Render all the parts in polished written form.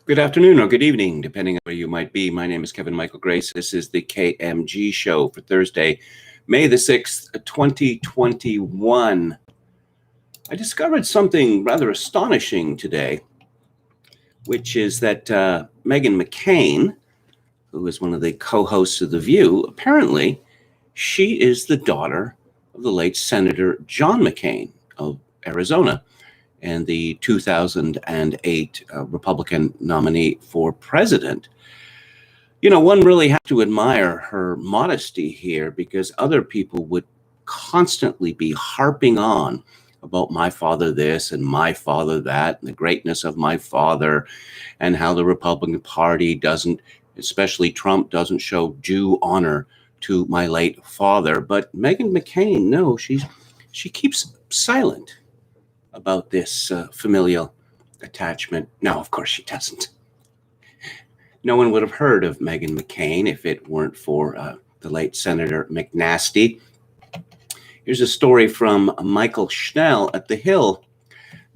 Good afternoon or good evening, depending on where you might be. My name is Kevin Michael Grace. This is the KMG show for Thursday, May the 6th, 2021. I discovered something rather astonishing today, which is that Meghan McCain, who is one of the co-hosts of The View, apparently she is the daughter of the late Senator John McCain of Arizona and the 2008 Republican nominee for president. You know, one really has to admire her modesty here, because other people would constantly be harping on about my father this and my father that, and the greatness of my father, and how the Republican Party doesn't, especially Trump, doesn't show due honor to my late father. But Meghan McCain, no, she keeps silent about this familial attachment. No, of course she doesn't. No one would have heard of Meghan McCain if it weren't for the late Senator McNasty. Here's a story from Michael Schnell at The Hill.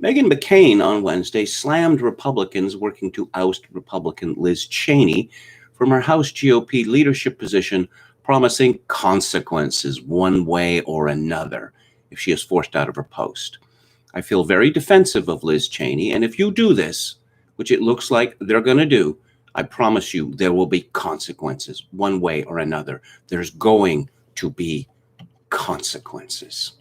Meghan McCain on Wednesday slammed Republicans working to oust Republican Liz Cheney from her House GOP leadership position, promising consequences one way or another if she is forced out of her post. I feel very defensive of Liz Cheney, and if you do this, which it looks like they're going to do, I promise you there will be consequences one way or another. There's going to be consequences.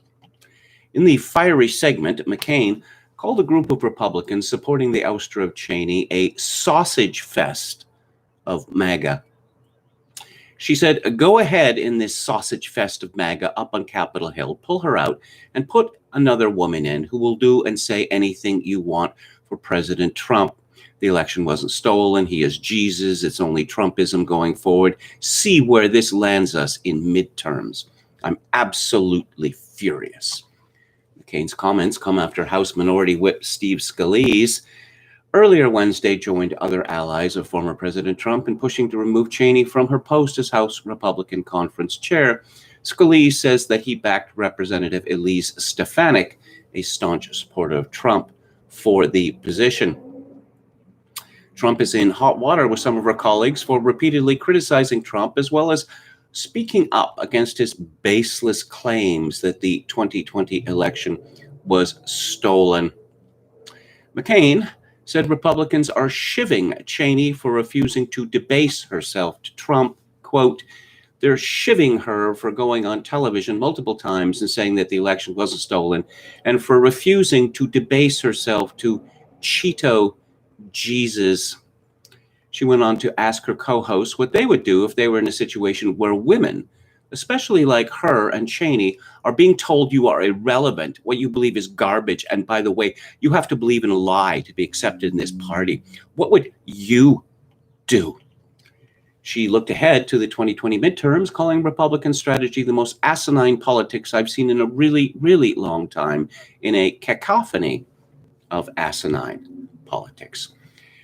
In the fiery segment, McCain called a group of Republicans supporting the ouster of Cheney a sausage fest of MAGA. She said, "Go ahead in this sausage fest of MAGA up on Capitol Hill, pull her out, and put another woman in who will do and say anything you want for President Trump. The election wasn't stolen. He is Jesus. It's only Trumpism going forward. See where this lands us in midterms. I'm absolutely furious." McCain's comments come after House Minority Whip Steve Scalise earlier Wednesday joined other allies of former President Trump in pushing to remove Cheney from her post as House Republican Conference Chair. Scalise says that he backed Representative Elise Stefanik, a staunch supporter of Trump, for the position. Trump is in hot water with some of her colleagues for repeatedly criticizing Trump, as well as speaking up against his baseless claims that the 2020 election was stolen. McCain said Republicans are shivving Cheney for refusing to debase herself to Trump. Quote, "They're shivving her for going on television multiple times and saying that the election wasn't stolen, and for refusing to debase herself to Cheeto Jesus." She went on to ask her co-hosts what they would do if they were in a situation where women, especially like her and Cheney, are being told you are irrelevant, what you believe is garbage, and by the way, you have to believe in a lie to be accepted in this party. What would you do? She looked ahead to the 2020 midterms, calling Republican strategy the most asinine politics I've seen in a really, really long time, in a cacophony of asinine politics.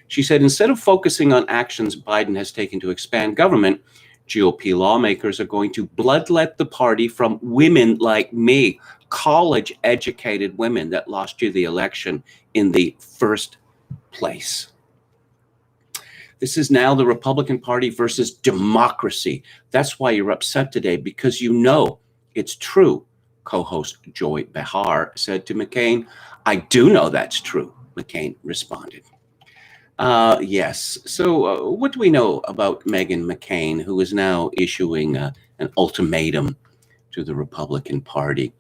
She said, instead of focusing on actions Biden has taken to expand government, GOP lawmakers are going to bloodlet the party from women like me, college-educated women that lost you the election in the first place. This is now the Republican Party versus democracy. That's why you're upset today, because you know it's true, co-host Joy Behar said to McCain. "I do know that's true," McCain responded. Yes. So what do we know about Meghan McCain, who is now issuing an ultimatum to the Republican Party?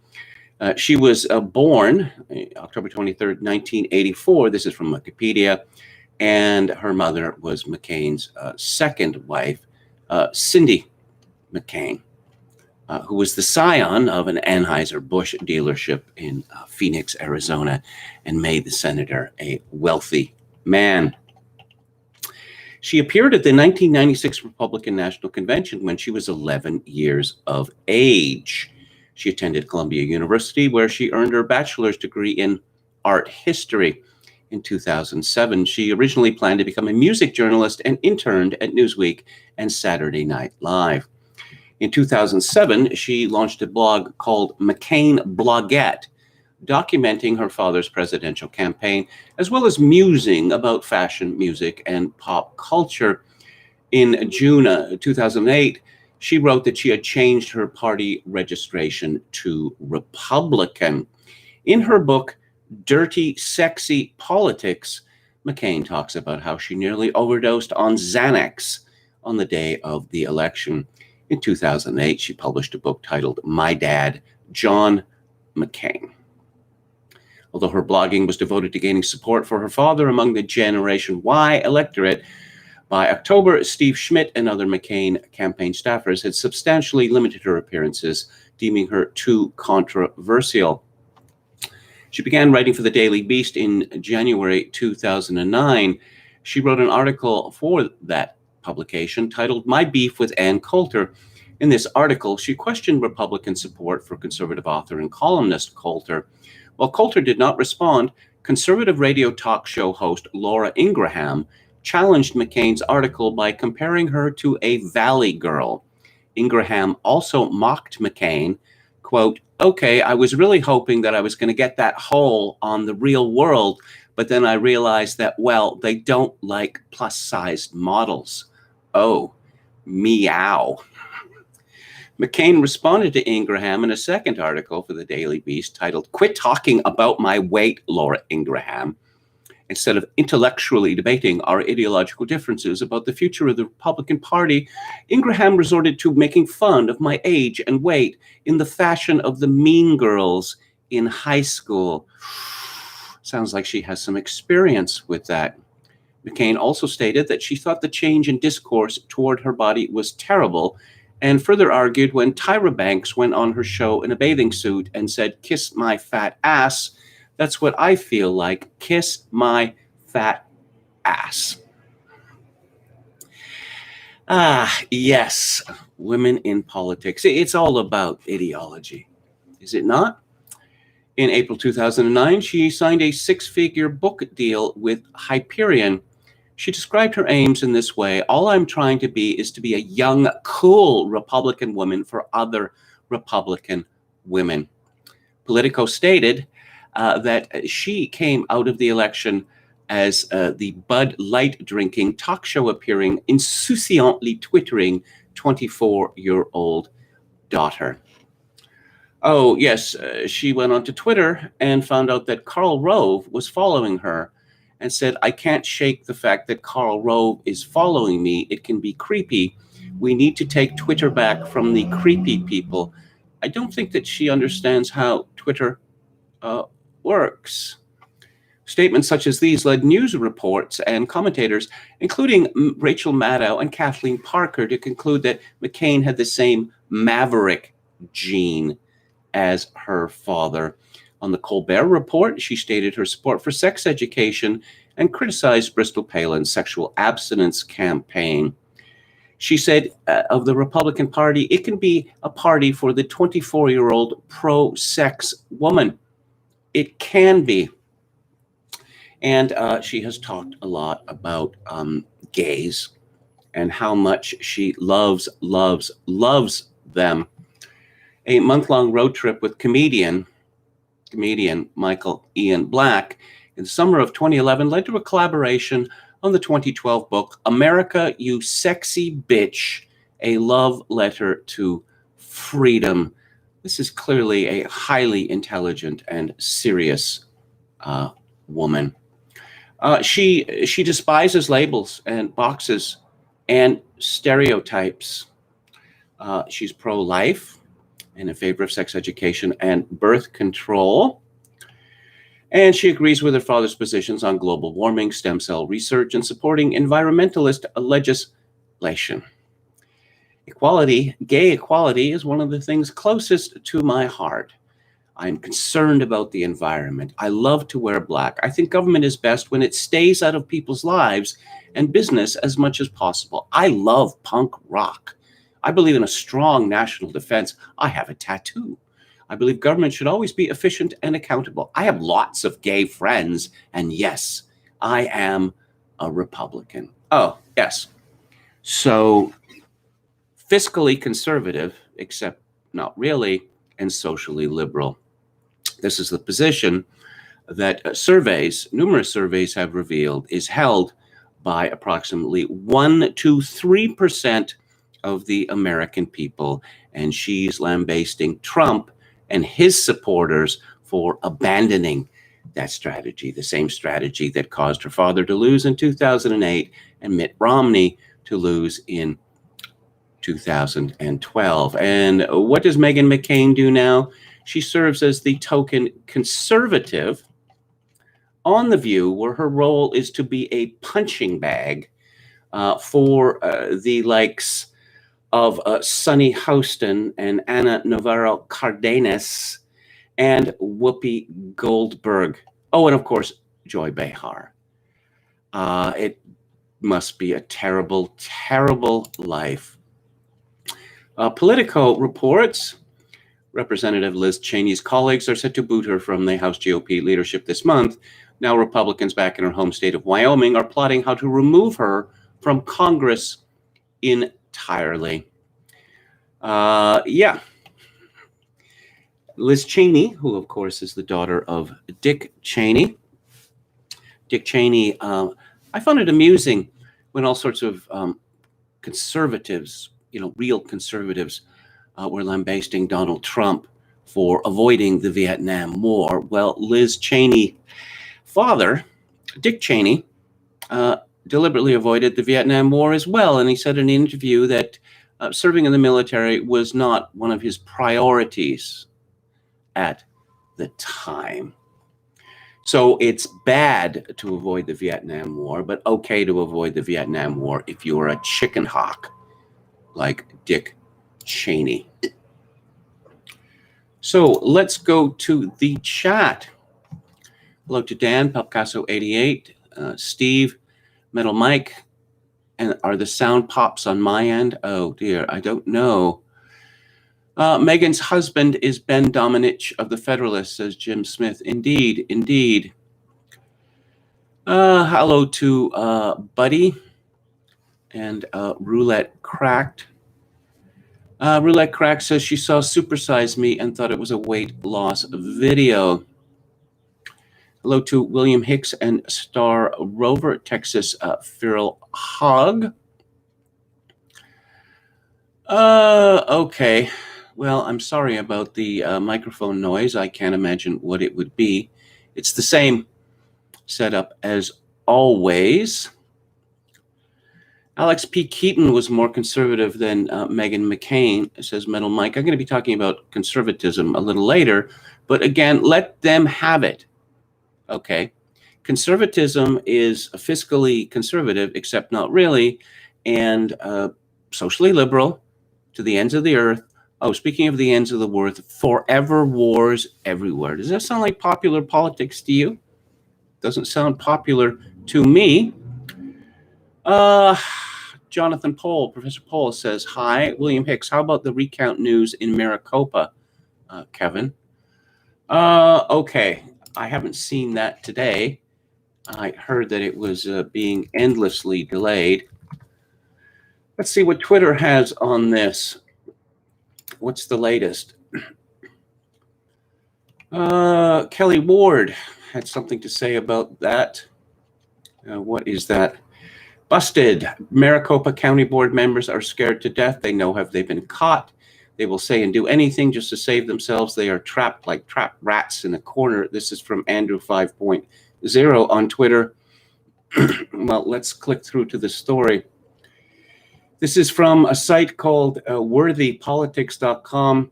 She was born October 23rd, 1984. This is from Wikipedia. And her mother was McCain's second wife, Cindy McCain, who was the scion of an Anheuser-Busch dealership in Phoenix, Arizona, and made the senator a wealthy man. She appeared at the 1996 Republican National Convention when she was 11 years of age. She attended Columbia University, where she earned her bachelor's degree in art history. In 2007, she originally planned to become a music journalist and interned at Newsweek and Saturday Night Live. In 2007, she launched a blog called McCain Blogette, documenting her father's presidential campaign, as well as musing about fashion, music, and pop culture. In June 2008, she wrote that she had changed her party registration to Republican. In her book, Dirty, Sexy Politics, McCain talks about how she nearly overdosed on Xanax on the day of the election. In 2008, she published a book titled My Dad, John McCain. Although her blogging was devoted to gaining support for her father among the Generation Y electorate, by October, Steve Schmidt and other McCain campaign staffers had substantially limited her appearances, deeming her too controversial. She began writing for the Daily Beast in January 2009. She wrote an article for that publication titled My Beef with Ann Coulter. In this article, she questioned Republican support for conservative author and columnist Coulter. While Coulter did not respond, conservative radio talk show host Laura Ingraham challenged McCain's article by comparing her to a valley girl. Ingraham also mocked McCain, quote, "Okay, I was really hoping that I was going to get that hole on The Real World, but then I realized that, well, they don't like plus-sized models. Oh, meow." McCain responded to Ingraham in a second article for the Daily Beast titled, "Quit talking about my weight, Laura Ingraham." Instead of intellectually debating our ideological differences about the future of the Republican Party, Ingraham resorted to making fun of my age and weight in the fashion of the mean girls in high school. Sounds like she has some experience with that. McCain also stated that she thought the change in discourse toward her body was terrible, and further argued when Tyra Banks went on her show in a bathing suit and said, "Kiss my fat ass. That's what I feel like. Kiss my fat ass." Yes, women in politics. It's all about ideology, is it not? In April 2009, she signed a six-figure book deal with Hyperion. She described her aims in this way: "All I'm trying to be is to be a young, cool Republican woman for other Republican women." Politico stated that she came out of the election as the Bud Light drinking, talk show appearing, insouciantly twittering 24-year-old daughter. Oh, yes, she went onto Twitter and found out that Karl Rove was following her and said, "I can't shake the fact that Karl Rove is following me. It can be creepy. We need to take Twitter back from the creepy people." I don't think that she understands how Twitter works. Statements such as these led news reports and commentators, including Rachel Maddow and Kathleen Parker, to conclude that McCain had the same maverick gene as her father. On the Colbert Report, she stated her support for sex education and criticized Bristol Palin's sexual abstinence campaign. She said of the Republican Party, "It can be a party for the 24-year-old pro-sex woman. It can be." And she has talked a lot about gays and how much she loves them. A month-long road trip with comedian Michael Ian Black in the summer of 2011 led to a collaboration on the 2012 book, America, You Sexy Bitch, A Love Letter to Freedom. This is clearly a highly intelligent and serious woman. She despises labels and boxes and stereotypes. She's pro-life and in favor of sex education and birth control. And she agrees with her father's positions on global warming, stem cell research, and supporting environmentalist legislation. Gay equality is one of the things closest to my heart. I'm concerned about the environment. I love to wear black. I think government is best when it stays out of people's lives and business as much as possible. I love punk rock. I believe in a strong national defense. I have a tattoo. I believe government should always be efficient and accountable. I have lots of gay friends, and yes, I am a Republican. Oh, yes. So fiscally conservative, except not really, and socially liberal. this is the position that numerous surveys have revealed, is held by approximately 1 to 3% of the American people. And she's lambasting Trump and his supporters for abandoning that strategy, the same strategy that caused her father to lose in 2008 and Mitt Romney to lose in 2012. And what does Meghan McCain do now? She serves as the token conservative on The View, where her role is to be a punching bag for the likes of Sunny Hostin and Ana Navarro Cardenas and Whoopi Goldberg. Oh, and of course, Joy Behar. It must be a terrible, terrible life. Politico reports Representative Liz Cheney's colleagues are set to boot her from the House GOP leadership this month. Now Republicans back in her home state of Wyoming are plotting how to remove her from Congress entirely. Liz Cheney, who of course is the daughter of Dick Cheney. Dick Cheney, I found it amusing when all sorts of conservatives, real conservatives, were lambasting Donald Trump for avoiding the Vietnam War. Well, Liz Cheney father, Dick Cheney, deliberately avoided the Vietnam War as well. And he said in an interview that serving in the military was not one of his priorities at the time. So it's bad to avoid the Vietnam War, but okay to avoid the Vietnam War if you are a chicken hawk like Dick Cheney. So let's go to the chat. Hello to Dan, Pelcasso88, Steve, Metal Mike. And are the sound pops on my end? Oh dear, I don't know. Meghan's husband is Ben Domenech of the Federalist, says Jim Smith. Indeed, indeed. Hello to Buddy and Roulette Cracked. Roulette Crack says she saw Supersize Me and thought it was a weight loss video. Hello to William Hicks and Star Rover, Texas Feral Hog. Okay. Well, I'm sorry about the microphone noise. I can't imagine what it would be. It's the same setup as always. Alex P. Keaton was more conservative than Meghan McCain, says Metal Mike. I'm going to be talking about conservatism a little later, but again, let them have it. Okay. Conservatism is fiscally conservative, except not really, and socially liberal to the ends of the earth. Oh, speaking of the ends of the earth, forever wars everywhere. Does that sound like popular politics to you? Doesn't sound popular to me. Jonathan Pohl, Professor Pohl says, hi, William Hicks, how about the recount news in Maricopa, Kevin? Okay, I haven't seen that today. I heard that it was being endlessly delayed. Let's see what Twitter has on this. What's the latest? Kelly Ward had something to say about that. What is that? Busted. Maricopa County Board members are scared to death. They know have they been caught. They will say and do anything just to save themselves. They are trapped like trapped rats in a corner. This is from Andrew 5.0 on Twitter. Well, let's click through to the story. This is from a site called worthypolitics.com.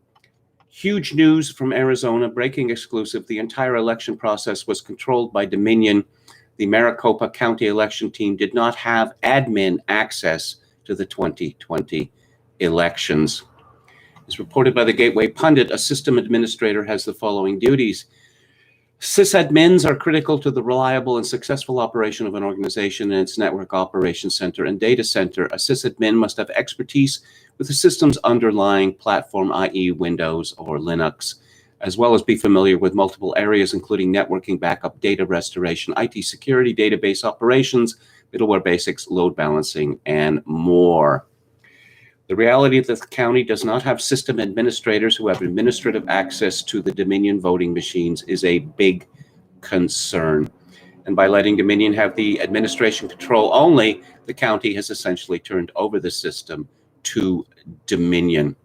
Huge news from Arizona, breaking exclusive. The entire election process was controlled by Dominion. The Maricopa County election team did not have admin access to the 2020 elections. As reported by the Gateway Pundit, a system administrator has the following duties. Sysadmins are critical to the reliable and successful operation of an organization and its network operations center and data center. A sysadmin must have expertise with the system's underlying platform, i.e. Windows or Linux, as well as be familiar with multiple areas, including networking, backup, data restoration, IT security, database operations, middleware basics, load balancing, and more. The reality that the county does not have system administrators who have administrative access to the Dominion voting machines is a big concern. And by letting Dominion have the administration control only, the county has essentially turned over the system to Dominion.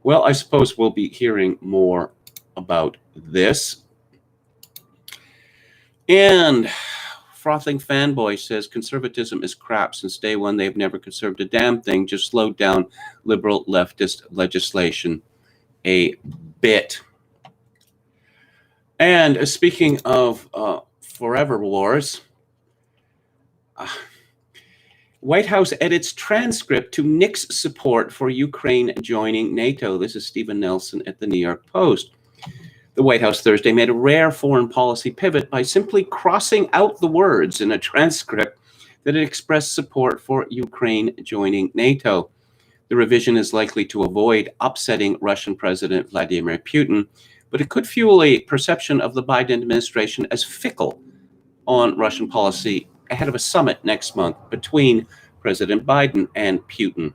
Well, I suppose we'll be hearing more about this. And Frothing Fanboy says conservatism is crap. Since day one, they've never conserved a damn thing, just slowed down liberal leftist legislation a bit. And speaking of forever wars, White House edits transcript to nix support for Ukraine joining NATO. This is Stephen Nelson at the New York Post. The White House Thursday made a rare foreign policy pivot by simply crossing out the words in a transcript that it expressed support for Ukraine joining NATO. The revision is likely to avoid upsetting Russian President Vladimir Putin, but it could fuel a perception of the Biden administration as fickle on Russian policy ahead of a summit next month between President Biden and Putin.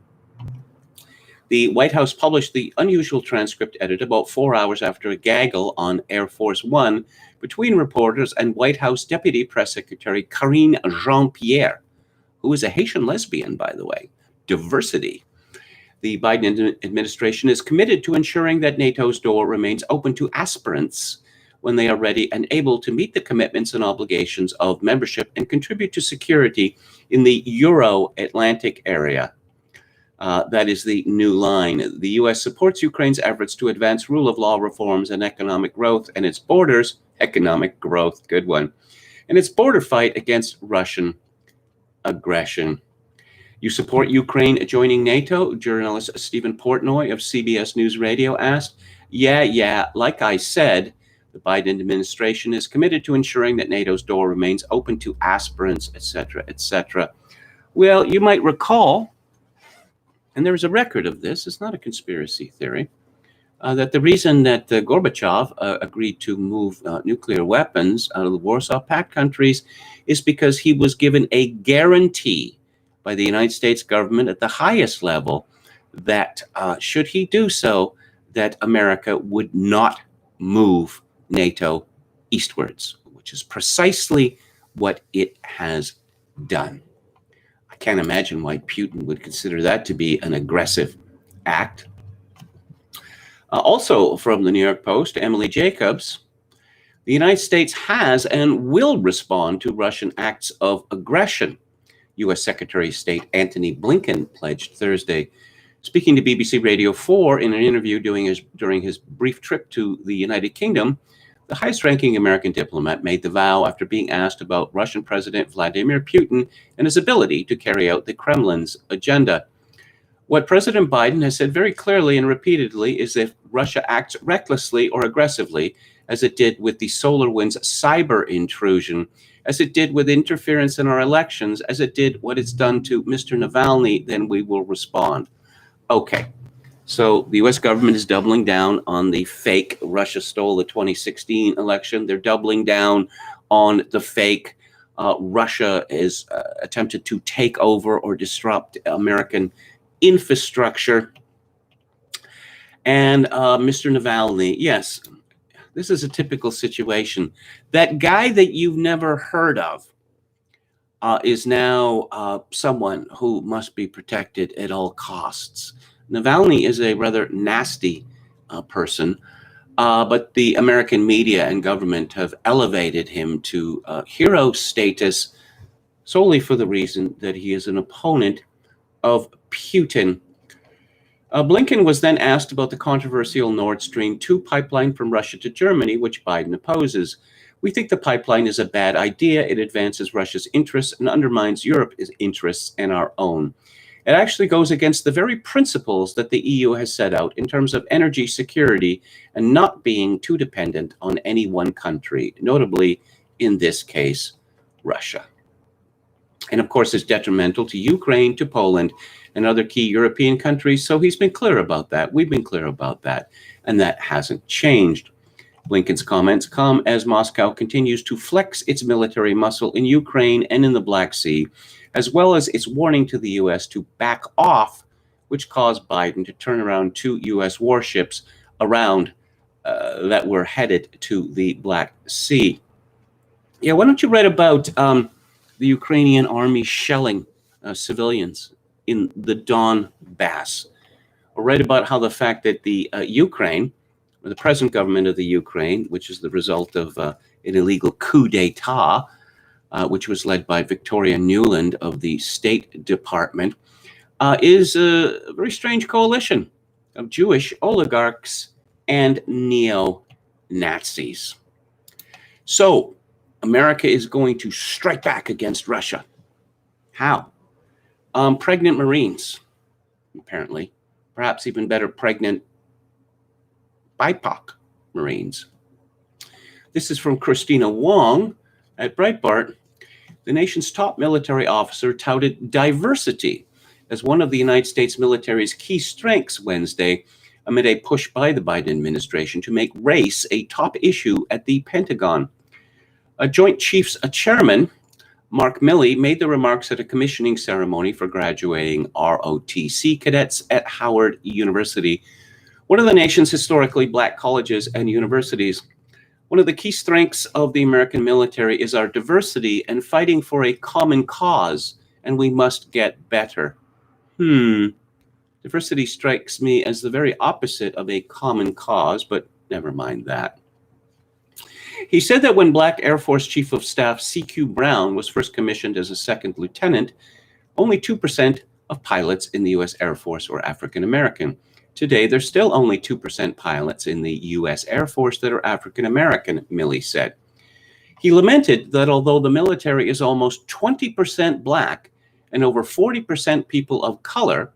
The White House published the unusual transcript edit about 4 hours after a gaggle on Air Force One between reporters and White House Deputy Press Secretary Karine Jean-Pierre, who is a Haitian lesbian, by the way. Diversity. The Biden administration is committed to ensuring that NATO's door remains open to aspirants when they are ready and able to meet the commitments and obligations of membership and contribute to security in the Euro-Atlantic area. That is the new line. The U.S. supports Ukraine's efforts to advance rule of law reforms and economic growth and its borders, economic growth, good one, and its border fight against Russian aggression. You support Ukraine joining NATO? Journalist Stephen Portnoy of CBS News Radio asked. Yeah, like I said, the Biden administration is committed to ensuring that NATO's door remains open to aspirants, etc., etc. Well, you might recall, and there is a record of this, it's not a conspiracy theory, that the reason that Gorbachev agreed to move nuclear weapons out of the Warsaw Pact countries is because he was given a guarantee by the United States government at the highest level that should he do so, that America would not move NATO eastwards, which is precisely what it has done. I can't imagine why Putin would consider that to be an aggressive act. Also from the New York Post, Emily Jacobs, the United States has and will respond to Russian acts of aggression, U.S. Secretary of State Antony Blinken pledged Thursday. Speaking to BBC Radio 4 in an interview during his brief trip to the United Kingdom, the highest-ranking American diplomat made the vow after being asked about Russian President Vladimir Putin and his ability to carry out the Kremlin's agenda. What President Biden has said very clearly and repeatedly is if Russia acts recklessly or aggressively, as it did with the SolarWinds cyber intrusion, as it did with interference in our elections, as it did what it's done to Mr. Navalny, then we will respond. Okay. So the U.S. government is doubling down on the fake Russia stole the 2016 election. They're doubling down on the fake Russia is attempted to take over or disrupt American infrastructure. And Mr. Navalny, yes, this is a typical situation. That guy that you've never heard of is now someone who must be protected at all costs. Navalny is a rather nasty person, but the American media and government have elevated him to hero status solely for the reason that he is an opponent of Putin. Blinken was then asked about the controversial Nord Stream 2 pipeline from Russia to Germany, which Biden opposes. We think the pipeline is a bad idea. It advances Russia's interests and undermines Europe's interests and our own. It actually goes against the very principles that the EU has set out in terms of energy security and not being too dependent on any one country, notably, in this case, Russia. And of course, it's detrimental to Ukraine, to Poland, and other key European countries. So he's been clear about that. We've been clear about that. And that hasn't changed. Blinken's comments come as Moscow continues to flex its military muscle in Ukraine and in the Black Sea, as well as its warning to the U.S. to back off which caused Biden to turn around 2 U.S. warships around that were headed to the Black Sea. Yeah, why don't you write about the Ukrainian army shelling civilians in the Donbass? Or write about how the fact that the Ukraine, or the present government of the Ukraine, which is the result of an illegal coup d'etat, which was led by Victoria Nuland of the State Department, is a very strange coalition of Jewish oligarchs and neo-Nazis. So, America is going to strike back against Russia. How? Pregnant Marines, apparently. Perhaps even better, pregnant BIPOC Marines. This is from Christina Wong at Breitbart. The nation's top military officer touted diversity as one of the United States military's key strengths Wednesday, amid a push by the Biden administration to make race a top issue at the Pentagon. A Joint Chiefs Chairman, Mark Milley, made the remarks at a commissioning ceremony for graduating ROTC cadets at Howard University, one of the nation's historically Black colleges and universities. One of the key strengths of the American military is our diversity and fighting for a common cause, and we must get better. Diversity strikes me as the very opposite of a common cause, but never mind that. He said that when Black Air Force Chief of Staff C.Q. Brown was first commissioned as a second lieutenant, only 2% of pilots in the U.S. Air Force were African American. Today, there's still only 2% pilots in the U.S. Air Force that are African American, Milley said. He lamented that although the military is almost 20% Black and over 40% people of color,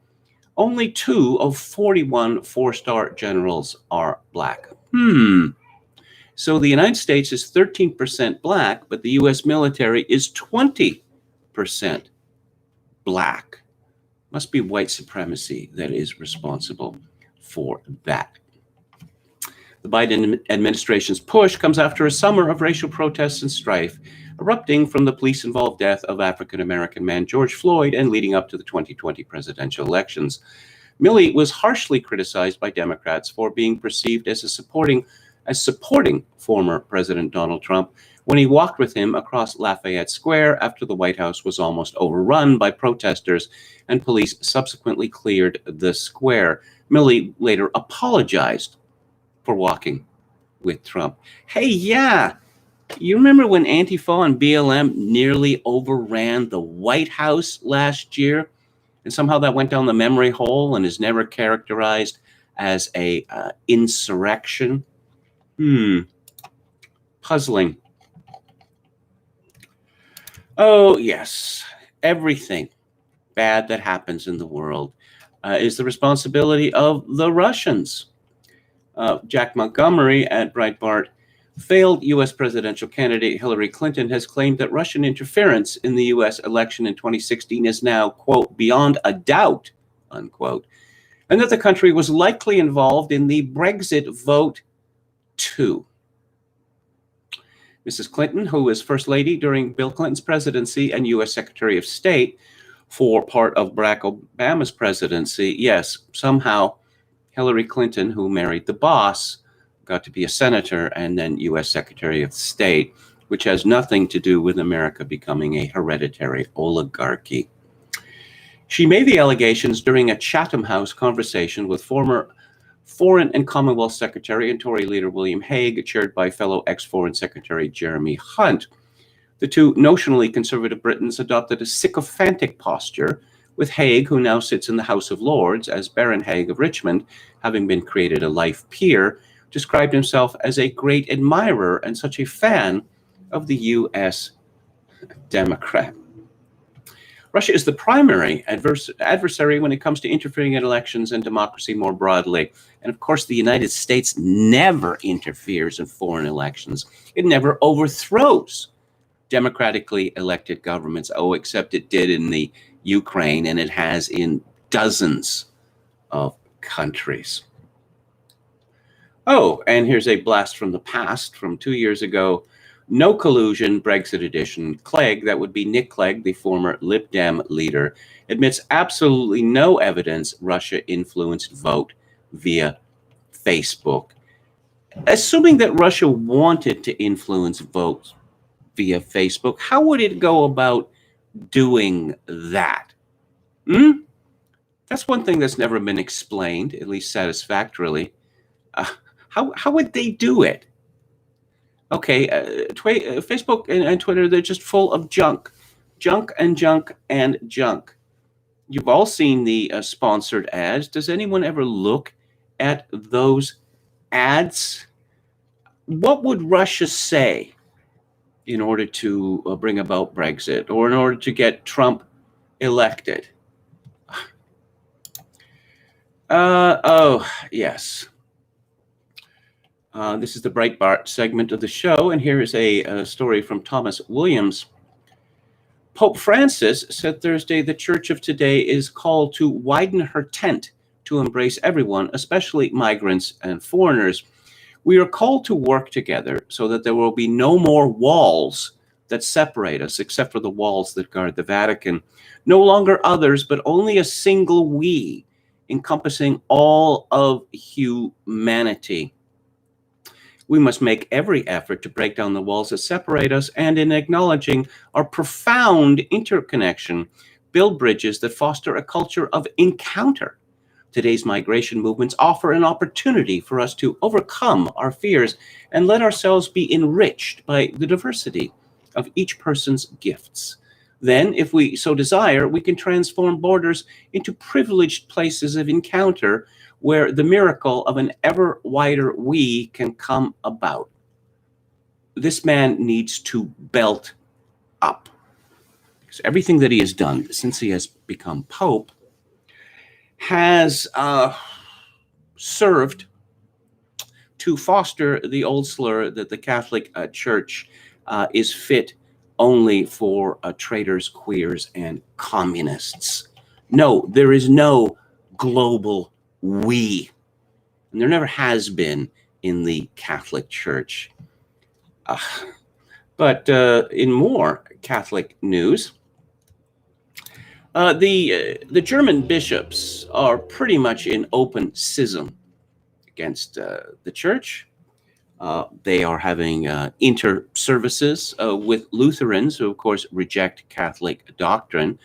only 2 of 41 four-star generals are Black. So the United States is 13% Black, but the U.S. military is 20% Black. Must be white supremacy that is responsible for that. The Biden administration's push comes after a summer of racial protests and strife, erupting from the police-involved death of African-American man George Floyd and leading up to the 2020 presidential elections. Milley was harshly criticized by Democrats for being perceived as supporting former President Donald Trump when he walked with him across Lafayette Square after the White House was almost overrun by protesters and police subsequently cleared the square. Milley later apologized for walking with Trump. Hey, yeah, you remember when Antifa and BLM nearly overran the White House last year? And somehow that went down the memory hole and is never characterized as a insurrection. Puzzling. Oh, yes. Everything bad that happens in the world is the responsibility of the Russians. Jack Montgomery at Breitbart, failed U.S. presidential candidate Hillary Clinton has claimed that Russian interference in the U.S. election in 2016 is now, quote, beyond a doubt, unquote, and that the country was likely involved in the Brexit vote too. Mrs. Clinton, who was First Lady during Bill Clinton's presidency and U.S. Secretary of State for part of Barack Obama's presidency, yes, somehow Hillary Clinton, who married the boss, got to be a senator and then U.S. Secretary of State, which has nothing to do with America becoming a hereditary oligarchy. She made the allegations during a Chatham House conversation with former Foreign and Commonwealth Secretary and Tory leader William Hague, chaired by fellow ex-Foreign Secretary Jeremy Hunt. The two notionally conservative Britons adopted a sycophantic posture, with Hague, who now sits in the House of Lords as Baron Hague of Richmond, having been created a life peer, described himself as a great admirer and such a fan of the U.S. Democrat. Russia is the primary adversary when it comes to interfering in elections and democracy more broadly. And of course, the United States never interferes in foreign elections. It never overthrows democratically elected governments. Oh, except it did in the Ukraine, and it has in dozens of countries. Oh, and here's a blast from the past from 2 years ago. No collusion, Brexit edition. Clegg, that would be Nick Clegg, the former Lib Dem leader, admits absolutely no evidence Russia influenced vote via Facebook. Assuming that Russia wanted to influence votes via Facebook, how would it go about doing that? That's one thing that's never been explained, at least satisfactorily. How would they do it? Okay, Facebook and Twitter, they're just full of junk. Junk and junk and junk. You've all seen the sponsored ads. Does anyone ever look at those ads? What would Russia say in order to bring about Brexit or in order to get Trump elected? Oh, yes. This is the Breitbart segment of the show, and here is a story from Thomas Williams. Pope Francis said Thursday the Church of today is called to widen her tent to embrace everyone, especially migrants and foreigners. We are called to work together so that there will be no more walls that separate us, except for the walls that guard the Vatican. No longer others, but only a single we, encompassing all of humanity. We must make every effort to break down the walls that separate us, and in acknowledging our profound interconnection, build bridges that foster a culture of encounter. Today's migration movements offer an opportunity for us to overcome our fears and let ourselves be enriched by the diversity of each person's gifts. Then, if we so desire, we can transform borders into privileged places of encounter where the miracle of an ever wider we can come about. This man needs to belt up, because everything that he has done since he has become Pope has served to foster the old slur that the Catholic Church is fit only for traitors, queers, and communists. No, there is no global we, and there never has been in the Catholic Church. But in more Catholic news, the German bishops are pretty much in open schism against the Church. They are having inter-services with Lutherans, who, of course, reject Catholic doctrine.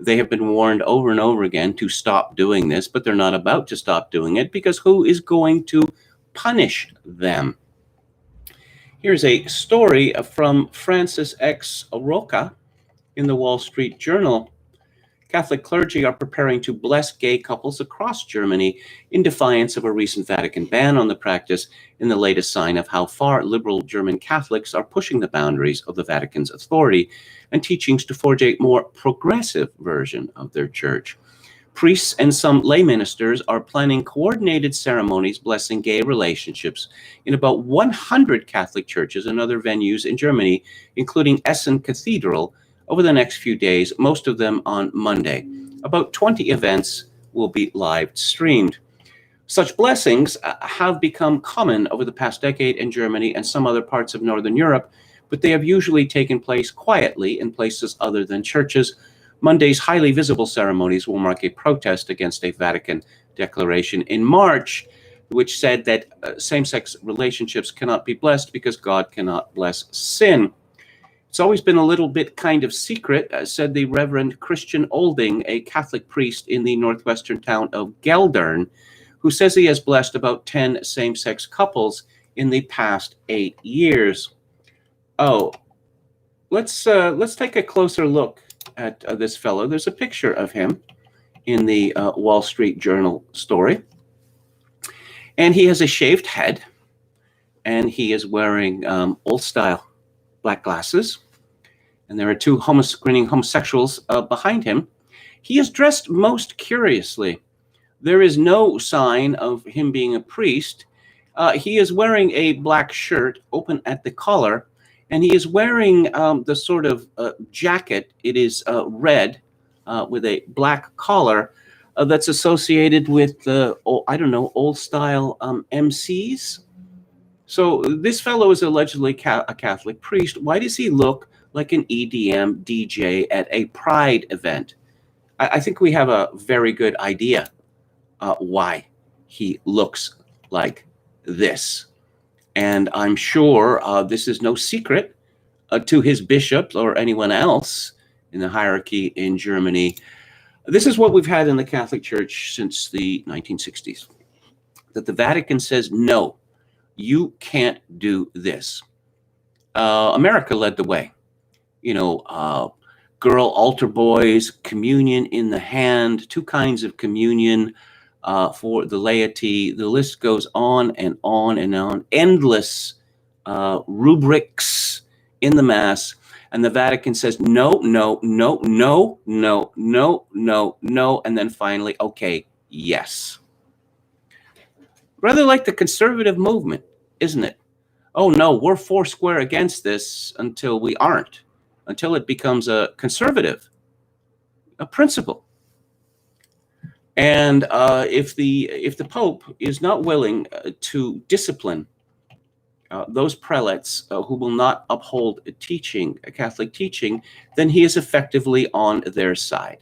They have been warned over and over again to stop doing this, but they're not about to stop doing it, because who is going to punish them? Here's a story from Francis X. Roca in the Wall Street Journal. Catholic clergy are preparing to bless gay couples across Germany in defiance of a recent Vatican ban on the practice, in the latest sign of how far liberal German Catholics are pushing the boundaries of the Vatican's authority and teachings to forge a more progressive version of their church. Priests and some lay ministers are planning coordinated ceremonies blessing gay relationships in about 100 Catholic churches and other venues in Germany, including Essen Cathedral, over the next few days, most of them on Monday. About 20 events will be live streamed. Such blessings have become common over the past decade in Germany and some other parts of Northern Europe, but they have usually taken place quietly in places other than churches. Monday's highly visible ceremonies will mark a protest against a Vatican declaration in March, which said that same-sex relationships cannot be blessed because God cannot bless sin. It's always been a little bit kind of secret, said the Reverend Christian Olding, a Catholic priest in the northwestern town of Geldern, who says he has blessed about 10 same-sex couples in the past 8 years. Oh, let's take a closer look at this fellow. There's a picture of him in the Wall Street Journal story, and he has a shaved head, and he is wearing old-style black glasses, and there are two grinning homosexuals behind him. He is dressed most curiously. There is no sign of him being a priest. He is wearing a black shirt, open at the collar, and he is wearing the sort of jacket. It is red with a black collar that's associated with, old-style MCs. So this fellow is allegedly a Catholic priest. Why does he look like an EDM DJ at a pride event? I think we have a very good idea why he looks like this. And I'm sure this is no secret to his bishops or anyone else in the hierarchy in Germany. This is what we've had in the Catholic Church since the 1960s, that the Vatican says, no, you can't do this. America led the way. Girl altar boys, communion in the hand, two kinds of communion for the laity. The list goes on and on and on. Endless rubrics in the Mass. And the Vatican says, no, no, no, no, no, no, no, no. And then finally, okay, yes. Rather like the conservative movement, isn't it? Oh, no, we're four square against this until we aren't, until it becomes a conservative, a principle. And if the Pope is not willing to discipline those prelates who will not uphold a Catholic teaching, then he is effectively on their side.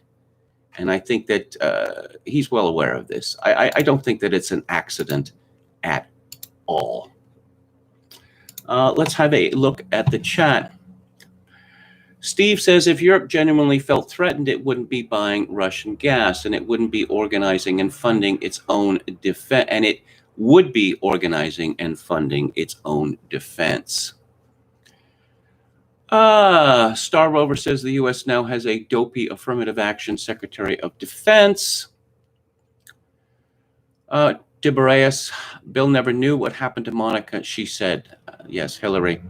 And I think that he's well aware of this. I don't think that it's an accident at all. Let's have a look at the chat. Steve says, if Europe genuinely felt threatened, it wouldn't be buying Russian gas, and it wouldn't be organizing and funding its own defense, and it would be organizing and funding its own defense. Star Rover says the U.S. now has a dopey affirmative action Secretary of Defense. Debereus, Bill never knew what happened to Monica, she said. Yes, Hillary.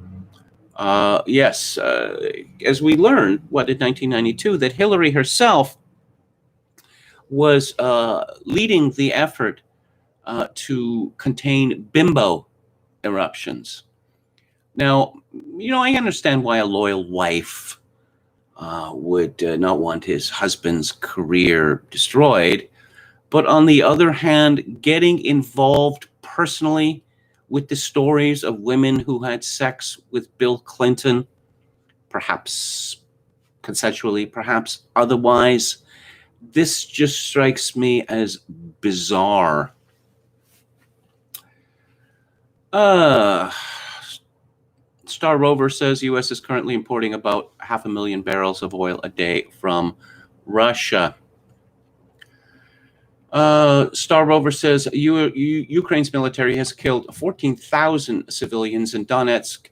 Yes, as we learned, in 1992, that Hillary herself was leading the effort to contain bimbo eruptions. Now, I understand why a loyal wife would not want his husband's career destroyed. But on the other hand, getting involved personally with the stories of women who had sex with Bill Clinton, perhaps consensually, perhaps otherwise, this just strikes me as bizarre. Star Rover says U.S. is currently importing about 500,000 barrels of oil a day from Russia. Star Rover says Ukraine's military has killed 14,000 civilians in Donetsk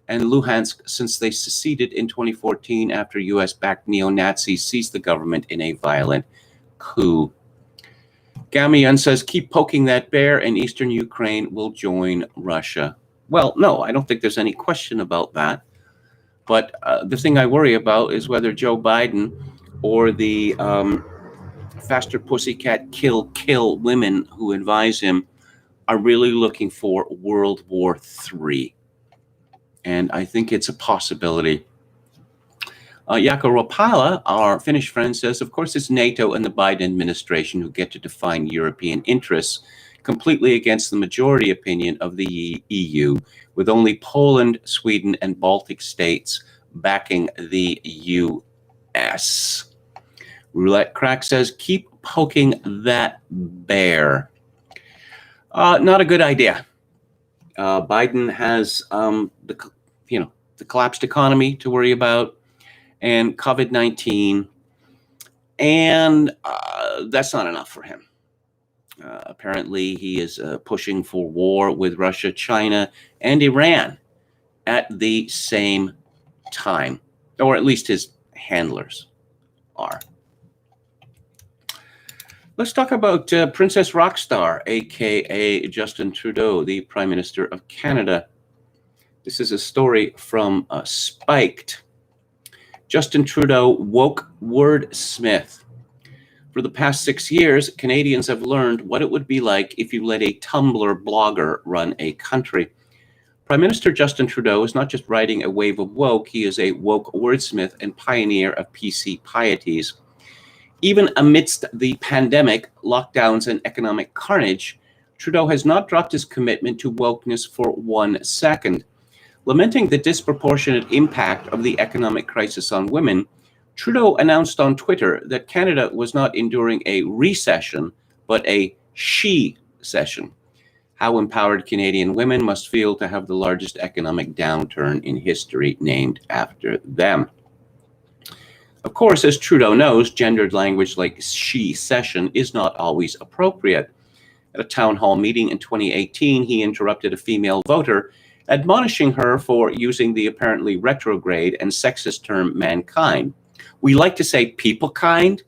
and Luhansk since they seceded in 2014 after U.S.-backed neo-Nazis seized the government in a violent coup. Gamian says, keep poking that bear and eastern Ukraine will join Russia. Well, no, I don't think there's any question about that. But the thing I worry about is whether Joe Biden or the faster pussycat kill women who advise him are really looking for World War III. And I think it's a possibility. Jaakko Rapala, our Finnish friend, says, of course, it's NATO and the Biden administration who get to define European interests, completely against the majority opinion of the EU, with only Poland, Sweden, and Baltic states backing the US. Roulette Crack says, keep poking that bear. Not a good idea. Biden has the collapsed economy to worry about, and COVID-19, and that's not enough for him. Apparently, he is pushing for war with Russia, China, and Iran at the same time, or at least his handlers are. Let's talk about Princess Rockstar, aka Justin Trudeau, the Prime Minister of Canada. This is a story from Spiked. Justin Trudeau, woke wordsmith. For the past 6 years, Canadians have learned what it would be like if you let a Tumblr blogger run a country. Prime Minister Justin Trudeau is not just riding a wave of woke, he is a woke wordsmith and pioneer of PC pieties. Even amidst the pandemic, lockdowns, and economic carnage, Trudeau has not dropped his commitment to wokeness for 1 second. Lamenting the disproportionate impact of the economic crisis on women, Trudeau announced on Twitter that Canada was not enduring a recession, but a she-cession. How empowered Canadian women must feel to have the largest economic downturn in history named after them. Of course, as Trudeau knows, gendered language like she-cession is not always appropriate. At a town hall meeting in 2018, he interrupted a female voter, admonishing her for using the apparently retrograde and sexist term mankind. We like to say people kind,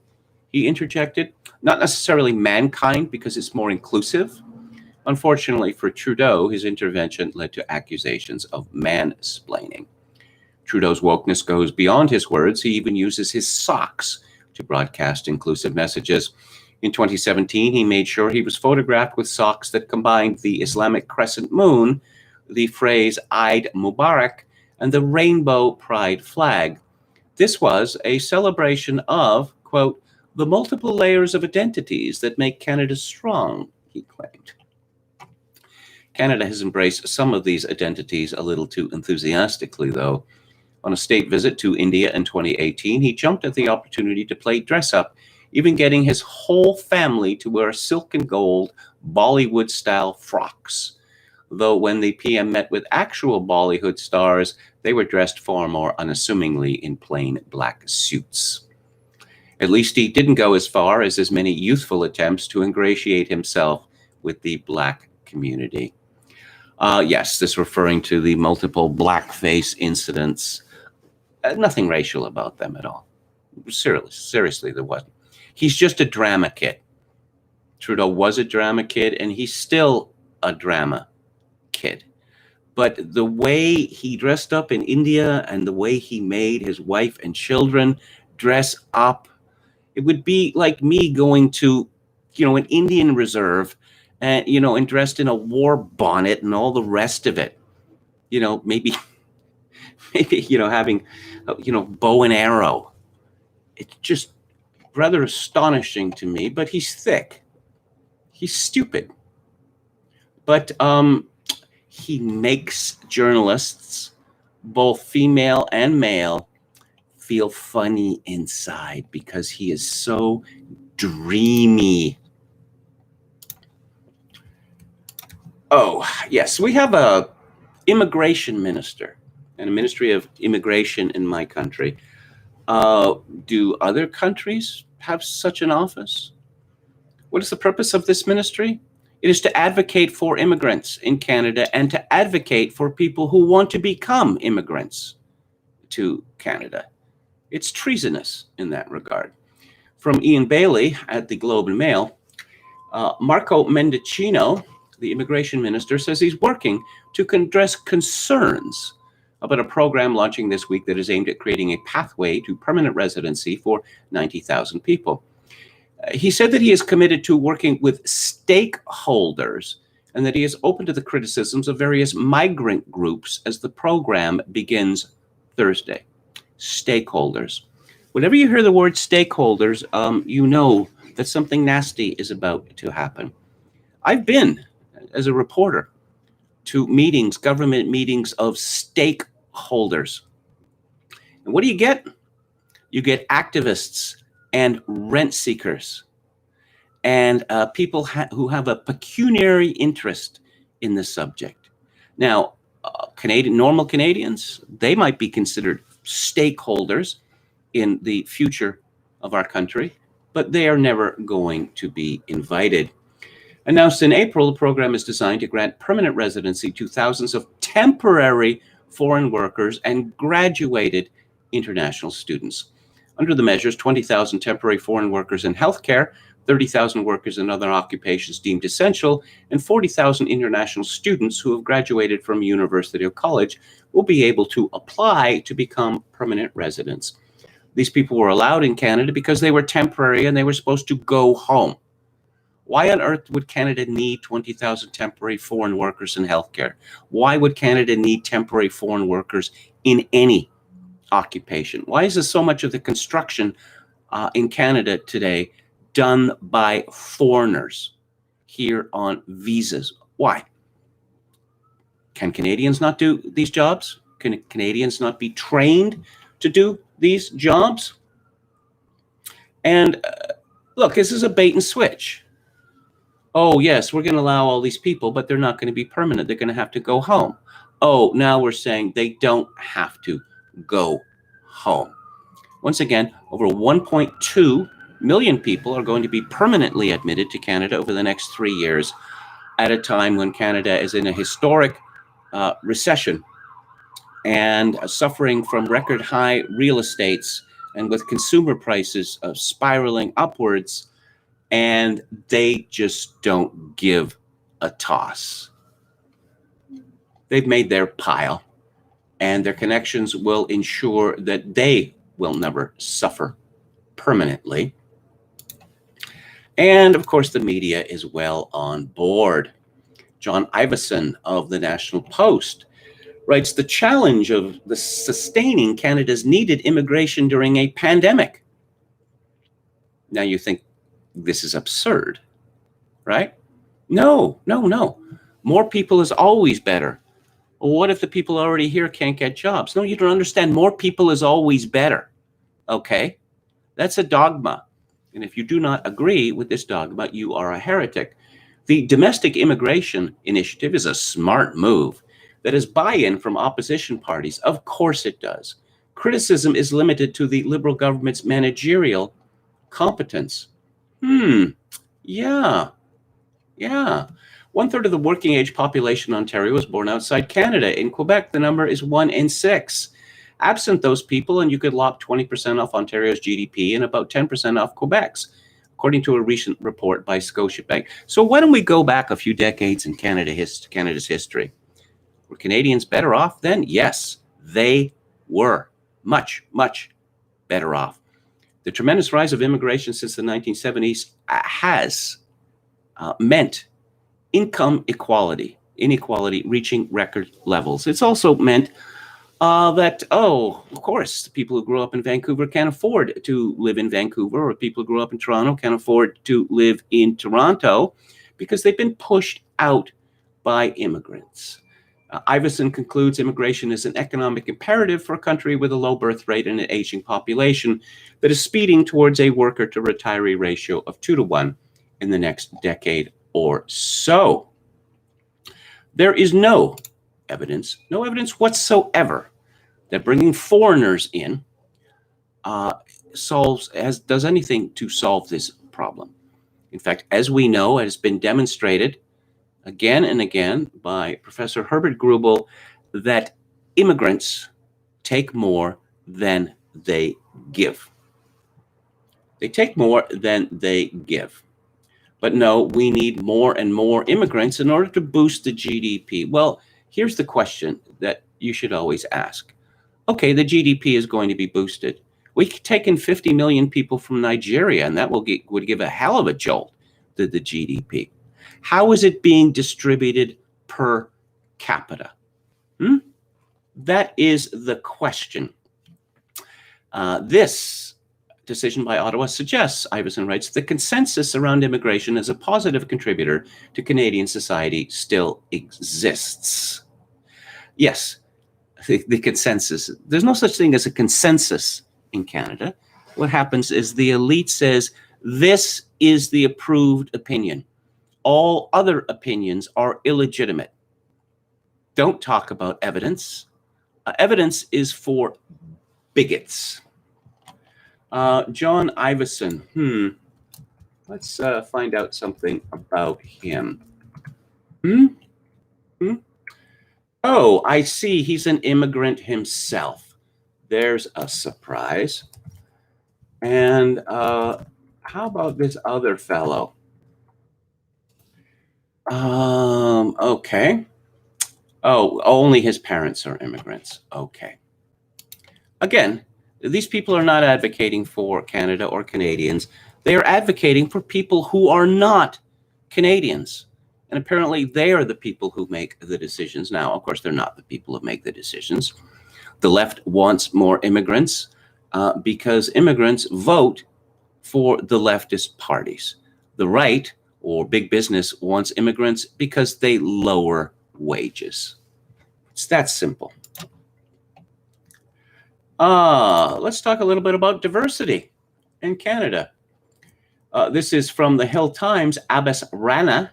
he interjected, not necessarily mankind because it's more inclusive. Unfortunately for Trudeau, his intervention led to accusations of mansplaining. Trudeau's wokeness goes beyond his words. He even uses his socks to broadcast inclusive messages. In 2017, he made sure he was photographed with socks that combined the Islamic crescent moon, the phrase Eid Mubarak, and the rainbow pride flag. This was a celebration of, quote, the multiple layers of identities that make Canada strong, he claimed. Canada has embraced some of these identities a little too enthusiastically, though. On a state visit to India in 2018, he jumped at the opportunity to play dress-up, even getting his whole family to wear silk and gold Bollywood-style frocks. Though when the PM met with actual Bollywood stars, they were dressed far more unassumingly in plain black suits. At least he didn't go as far as his many youthful attempts to ingratiate himself with the black community. Yes, this referring to the multiple blackface incidents. Nothing racial about them at all. Seriously, there wasn't. He's just a drama kid. Trudeau was a drama kid, and he's still a drama kid. But the way he dressed up in India and the way he made his wife and children dress up, it would be like me going to, an Indian reserve and, and dressed in a war bonnet and all the rest of it. Maybe, having, bow and arrow. It's just rather astonishing to me, but he's thick. He's stupid. But he makes journalists, both female and male, feel funny inside because he is so dreamy. Oh, yes, we have a immigration minister and a ministry of immigration in my country. Do other countries have such an office? What is the purpose of this ministry? It is to advocate for immigrants in Canada and to advocate for people who want to become immigrants to Canada. It's treasonous in that regard. From Ian Bailey at the Globe and Mail, Marco Mendicino, the immigration minister, says he's working to address concerns about a program launching this week that is aimed at creating a pathway to permanent residency for 90,000 people. He said that he is committed to working with stakeholders and that he is open to the criticisms of various migrant groups as the program begins Thursday. Stakeholders. Whenever you hear the word stakeholders, you know that something nasty is about to happen. I've been, as a reporter, to meetings, government meetings of stakeholders. And what do you get? You get activists and rent seekers and people who have a pecuniary interest in the subject. Now, normal Canadians, they might be considered stakeholders in the future of our country, but they are never going to be invited. Announced in April, the program is designed to grant permanent residency to thousands of temporary foreign workers and graduated international students. Under the measures, 20,000 temporary foreign workers in healthcare, 30,000 workers in other occupations deemed essential, and 40,000 international students who have graduated from university or college will be able to apply to become permanent residents. These people were allowed in Canada because they were temporary and they were supposed to go home. Why on earth would Canada need 20,000 temporary foreign workers in healthcare? Why would Canada need temporary foreign workers in any occupation? Why is there so much of the construction in Canada today done by foreigners? here on visas. Why? Can Canadians not do these jobs? Can Canadians not be trained to do these jobs? And look, this is a bait and switch. Oh, yes, we're going to allow all these people, but they're not going to be permanent. They're going to have to go home. Oh, now we're saying they don't have to go home. Once again, over 1.2 million people are going to be permanently admitted to Canada over the next 3 years at a time when Canada is in a historic recession and suffering from record high real estates and with consumer prices spiraling upwards, and they just don't give a toss. They've made their pile, and their connections will ensure that they will never suffer permanently. And of course, the media is well on board. John Ivison of the National Post writes, the challenge of the sustaining Canada's needed immigration during a pandemic. Now you think this is absurd, right? No. More people is always better. Well, what if the people already here can't get jobs? No, you don't understand. More people is always better. Okay? That's a dogma. And if you do not agree with this dogma, you are a heretic. The domestic immigration initiative is a smart move that has buy-in from opposition parties. Of course it does. Criticism is limited to the Liberal government's managerial competence. Yeah. 1/3 of the working age population in Ontario was born outside Canada. In Quebec, the number is 1 in 6. Absent those people, and you could lop 20% off Ontario's GDP and about 10% off Quebec's, according to a recent report by Scotiabank. So why don't we go back a few decades in Canada's history? Were Canadians better off then? Yes, they were much, much better off. The tremendous rise of immigration since the 1970s has meant income inequality reaching record levels. It's also meant that, of course, the people who grew up in Vancouver can't afford to live in Vancouver, or people who grew up in Toronto can't afford to live in Toronto because they've been pushed out by immigrants. Ivison concludes immigration is an economic imperative for a country with a low birth rate and an aging population that is speeding towards a worker to retiree ratio of 2 to 1 in the next decade or so. There is no evidence whatsoever that bringing foreigners in does anything to solve this problem. In fact, as we know, it has been demonstrated again and again by Professor Herbert Grubel that immigrants take more than they give. They take more than they give. But no, we need more and more immigrants in order to boost the GDP. Well, here's the question that you should always ask. Okay, the GDP is going to be boosted. We could take in 50 million people from Nigeria, and that would give a hell of a jolt to the GDP. How is it being distributed per capita? That is the question. This decision by Ottawa suggests, Ivison writes, the consensus around immigration as a positive contributor to Canadian society still exists. Yes, the consensus. There's no such thing as a consensus in Canada. What happens is the elite says, this is the approved opinion. All other opinions are illegitimate. Don't talk about evidence. Evidence is for bigots. John Ivison. Let's find out something about him. Oh, I see. He's an immigrant himself. There's a surprise. And how about this other fellow? Okay. Oh, only his parents are immigrants. Okay. Again, these people are not advocating for Canada or Canadians. They are advocating for people who are not Canadians. And apparently they are the people who make the decisions. Now, of course, they're not the people who make the decisions. The left wants more immigrants because immigrants vote for the leftist parties. The right or big business wants immigrants because they lower wages. It's that simple. Let's talk a little bit about diversity in Canada. This is from the Hill Times. Abbas Rana,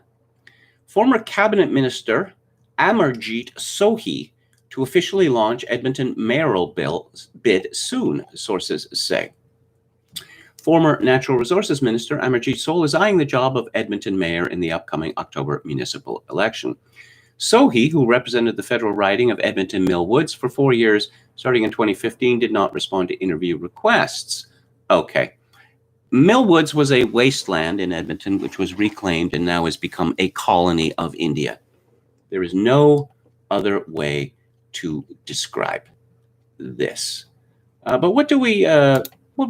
former cabinet minister Amarjeet Sohi to officially launch Edmonton mayoral bid soon, sources say. Former Natural Resources Minister Amarjeet Sohi is eyeing the job of Edmonton mayor in the upcoming October municipal election. Sohi, who represented the federal riding of Edmonton Mill Woods for 4 years, starting in 2015, did not respond to interview requests. Okay. Mill Woods was a wasteland in Edmonton, which was reclaimed and now has become a colony of India. There is no other way to describe this. But what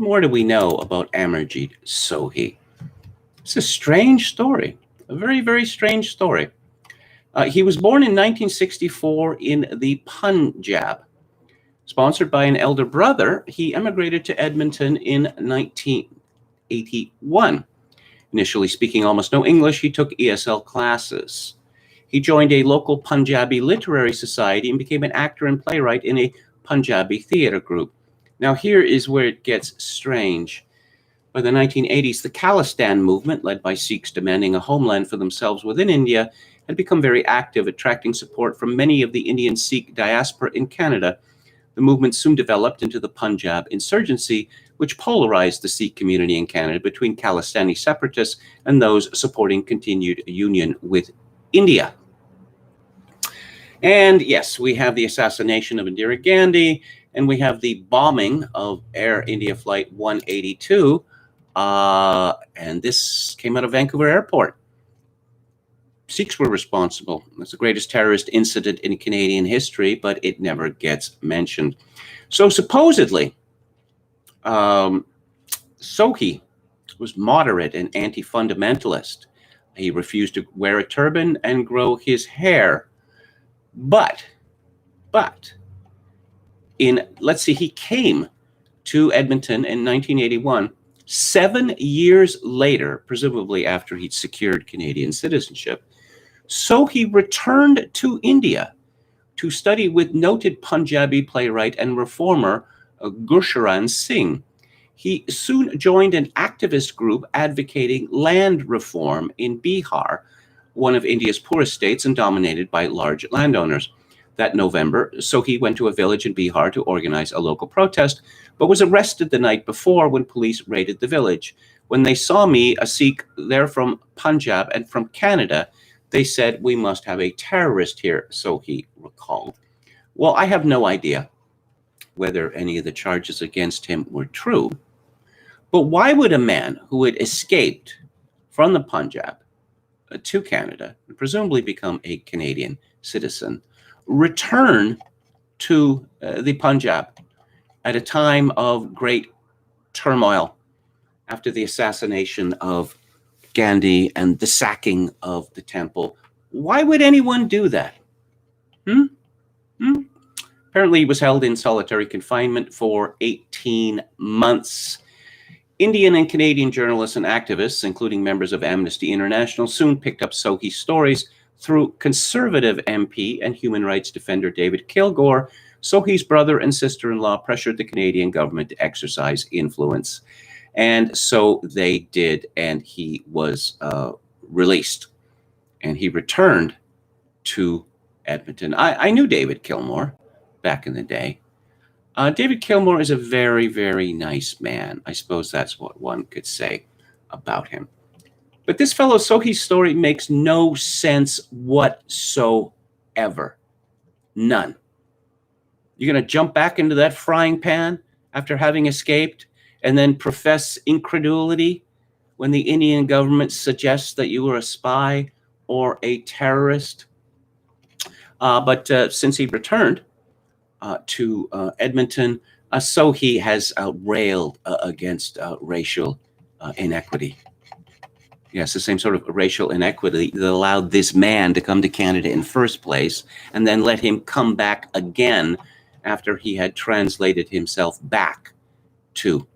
more do we know about Amarjeet Sohi? It's a strange story, a very, very strange story. He was born in 1964 in the Punjab. Sponsored by an elder brother, he emigrated to Edmonton in 1981. Initially speaking almost no English, he took ESL classes. He joined a local Punjabi literary society and became an actor and playwright in a Punjabi theater group. Now here is where it gets strange. By the 1980s, the Khalistan movement, led by Sikhs demanding a homeland for themselves within India, had become very active, attracting support from many of the Indian Sikh diaspora in Canada. The movement soon developed into the Punjab insurgency, which polarized the Sikh community in Canada between Khalistani separatists and those supporting continued union with India. And yes, we have the assassination of Indira Gandhi, and we have the bombing of Air India Flight 182, and this came out of Vancouver Airport. Sikhs were responsible. It's the greatest terrorist incident in Canadian history, but it never gets mentioned. So supposedly, Sohi was moderate and anti-fundamentalist. He refused to wear a turban and grow his hair. But he came to Edmonton in 1981, 7 years later, presumably after he'd secured Canadian citizenship. So he returned to India to study with noted Punjabi playwright and reformer Gurcharan Singh. He soon joined an activist group advocating land reform in Bihar, one of India's poorest states and dominated by large landowners. That November, Sohi went to a village in Bihar to organize a local protest, but was arrested the night before when police raided the village. When they saw me, a Sikh there from Punjab and from Canada, they said, "We must have a terrorist here," Sohi recalled. Well, I have no idea whether any of the charges against him were true, but why would a man who had escaped from the Punjab to Canada and presumably become a Canadian citizen return to the Punjab at a time of great turmoil after the assassination of Gandhi and the sacking of the temple? Why would anyone do that? Apparently, he was held in solitary confinement for 18 months. Indian and Canadian journalists and activists, including members of Amnesty International, soon picked up Sohi's stories through Conservative MP and human rights defender David Kilgour. Sohi's brother and sister-in-law pressured the Canadian government to exercise influence. And so they did, and he was released. And he returned to Edmonton. I knew David Kilgour back in the day. David Kilgour is a very, very nice man. I suppose that's what one could say about him. But this fellow Sohi's story makes no sense whatsoever. None. You're going to jump back into that frying pan after having escaped and then profess incredulity when the Indian government suggests that you were a spy or a terrorist. But since he returned to Edmonton, Sohi has railed against racial inequity. Yes, the same sort of racial inequity that allowed this man to come to Canada in first place and then let him come back again after he had translated himself back to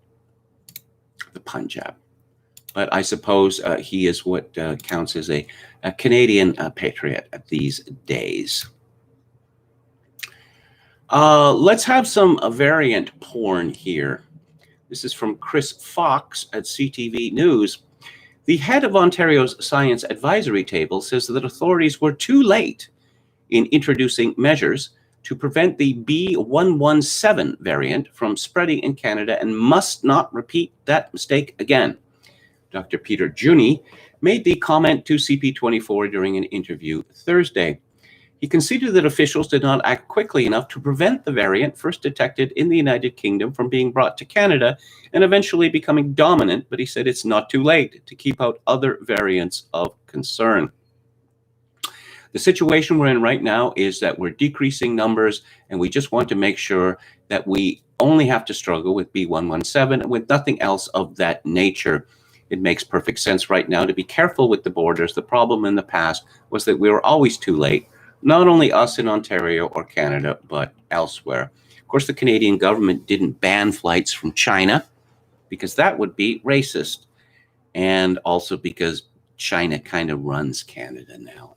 the Punjab. But I suppose he is what counts as a Canadian patriot these days. Let's have some variant porn here. This is from Chris Fox at CTV News. The head of Ontario's Science Advisory Table says that authorities were too late in introducing measures to prevent the B117 variant from spreading in Canada and must not repeat that mistake again. Dr. Peter Juni made the comment to CP24 during an interview Thursday. He conceded that officials did not act quickly enough to prevent the variant first detected in the United Kingdom from being brought to Canada and eventually becoming dominant, but he said it's not too late to keep out other variants of concern. The situation we're in right now is that we're decreasing numbers, and we just want to make sure that we only have to struggle with B117 and with nothing else of that nature. It makes perfect sense right now to be careful with the borders. The problem in the past was that we were always too late. Not only us in Ontario or Canada, but elsewhere. Of course, the Canadian government didn't ban flights from China because that would be racist. And also because China kind of runs Canada now.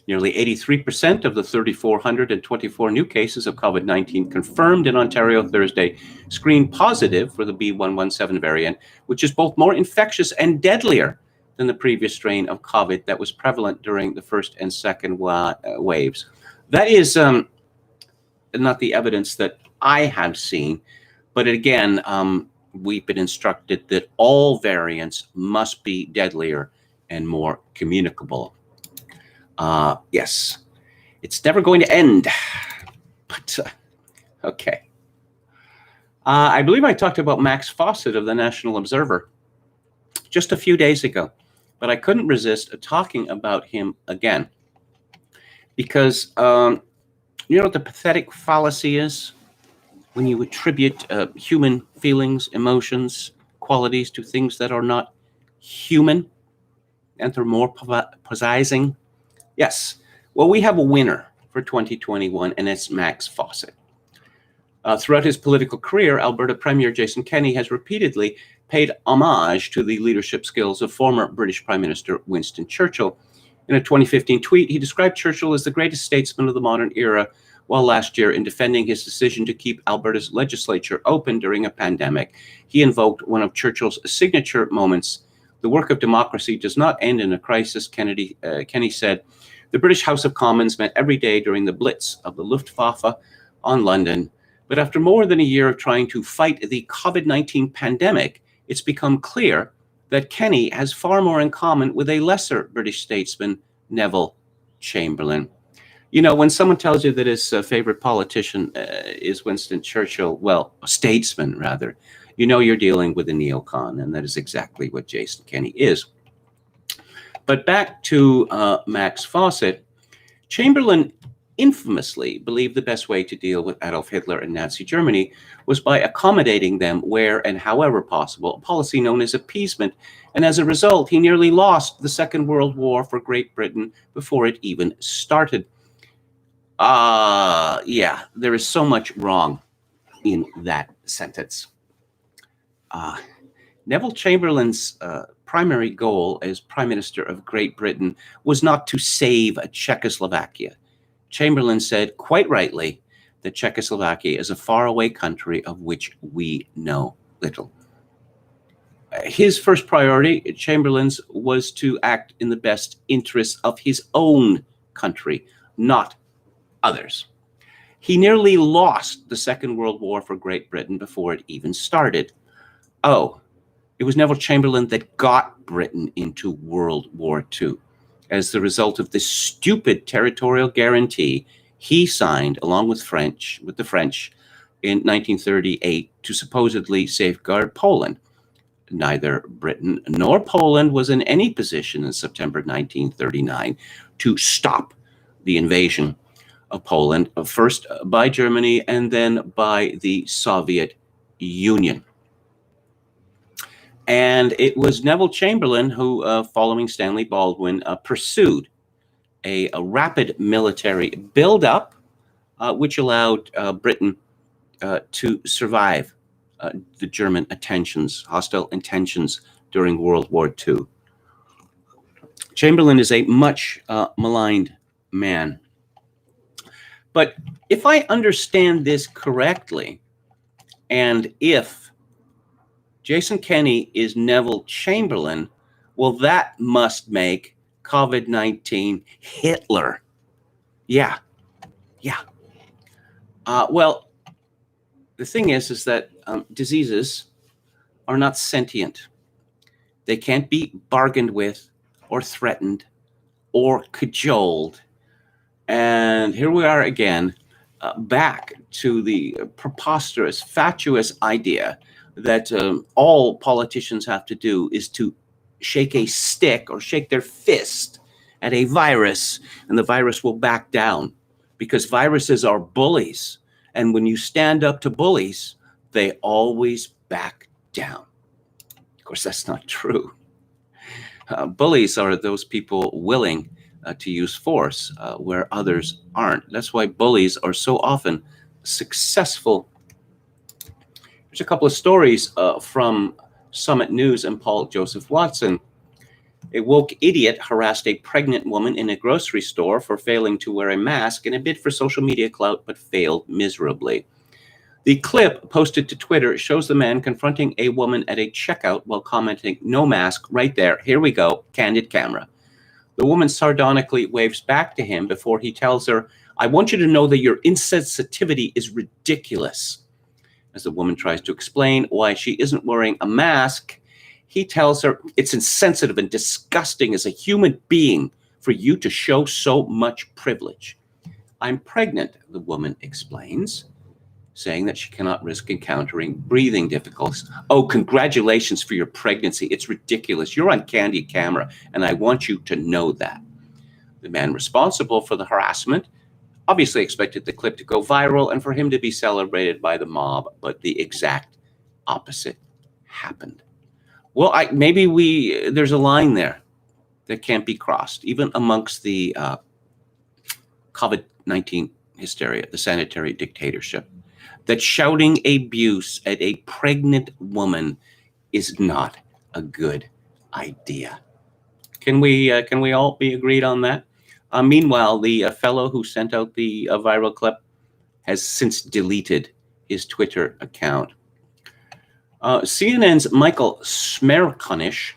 Nearly 83% of the 3,424 new cases of COVID-19 confirmed in Ontario Thursday screened positive for the B117 variant, which is both more infectious and deadlier than the previous strain of COVID that was prevalent during the first and second waves. That is not the evidence that I have seen, but again, we've been instructed that all variants must be deadlier and more communicable. Yes, it's never going to end, but okay. I believe I talked about Max Fawcett of the National Observer just a few days ago, but I couldn't resist talking about him again because you know what the pathetic fallacy is? When you attribute human feelings, emotions, qualities to things that are not human, anthropomorphizing. Yes. Well, we have a winner for 2021, and it's Max Fawcett. Throughout his political career, Alberta Premier Jason Kenney has repeatedly paid homage to the leadership skills of former British Prime Minister Winston Churchill. In a 2015 tweet, he described Churchill as the greatest statesman of the modern era, while last year, in defending his decision to keep Alberta's legislature open during a pandemic, he invoked one of Churchill's signature moments. The work of democracy does not end in a crisis, Kenney said. The British House of Commons met every day during the blitz of the Luftwaffe on London. But after more than a year of trying to fight the COVID-19 pandemic, it's become clear that Kenney has far more in common with a lesser British statesman, Neville Chamberlain. You know, when someone tells you that his favorite politician is Winston Churchill, well, a statesman rather, you know you're dealing with a neocon, and that is exactly what Jason Kenney is. But back to Max Fawcett, Chamberlain infamously believed the best way to deal with Adolf Hitler and Nazi Germany was by accommodating them where and however possible, a policy known as appeasement. And as a result, he nearly lost the Second World War for Great Britain before it even started. Yeah, there is so much wrong in that sentence. Neville Chamberlain's primary goal as Prime Minister of Great Britain was not to save Czechoslovakia. Chamberlain said, quite rightly, that Czechoslovakia is a faraway country of which we know little. His first priority, Chamberlain's, was to act in the best interests of his own country, not others. He nearly lost the Second World War for Great Britain before it even started. Oh, it was Neville Chamberlain that got Britain into World War II. As the result of this stupid territorial guarantee he signed along with the French in 1938 to supposedly safeguard Poland. Neither Britain nor Poland was in any position in September 1939 to stop the invasion of Poland, first by Germany and then by the Soviet Union. And it was Neville Chamberlain who, following Stanley Baldwin, pursued a rapid military buildup, which allowed Britain to survive the German hostile intentions during World War II. Chamberlain is a much maligned man. But if I understand this correctly, and if Jason Kenney is Neville Chamberlain, well, that must make COVID-19 Hitler. Yeah. Well, the thing is that diseases are not sentient. They can't be bargained with or threatened or cajoled. And here we are again, back to the preposterous, fatuous idea that all politicians have to do is to shake a stick or shake their fist at a virus, and the virus will back down, because viruses are bullies. And when you stand up to bullies, they always back down. Of course, that's not true. Bullies are those people willing to use force where others aren't. That's why bullies are so often successful. There's a couple of stories from Summit News and Paul Joseph Watson. A woke idiot harassed a pregnant woman in a grocery store for failing to wear a mask in a bid for social media clout, but failed miserably. The clip posted to Twitter shows the man confronting a woman at a checkout while commenting, "No mask," right there. Here we go, candid camera. The woman sardonically waves back to him before he tells her, "I want you to know that your insensitivity is ridiculous." As the woman tries to explain why she isn't wearing a mask, he tells her, "It's insensitive and disgusting as a human being for you to show so much privilege." "I'm pregnant," the woman explains, saying that she cannot risk encountering breathing difficulties. "Oh, congratulations for your pregnancy. It's ridiculous. You're on candid camera, and I want you to know that." The man responsible for the harassment obviously expected the clip to go viral and for him to be celebrated by the mob, but the exact opposite happened. Well, maybe there's a line there that can't be crossed, even amongst the COVID-19 hysteria, the sanitary dictatorship, that shouting abuse at a pregnant woman is not a good idea. Can we all be agreed on that? Meanwhile, the fellow who sent out the viral clip has since deleted his Twitter account. CNN's Michael Smerconish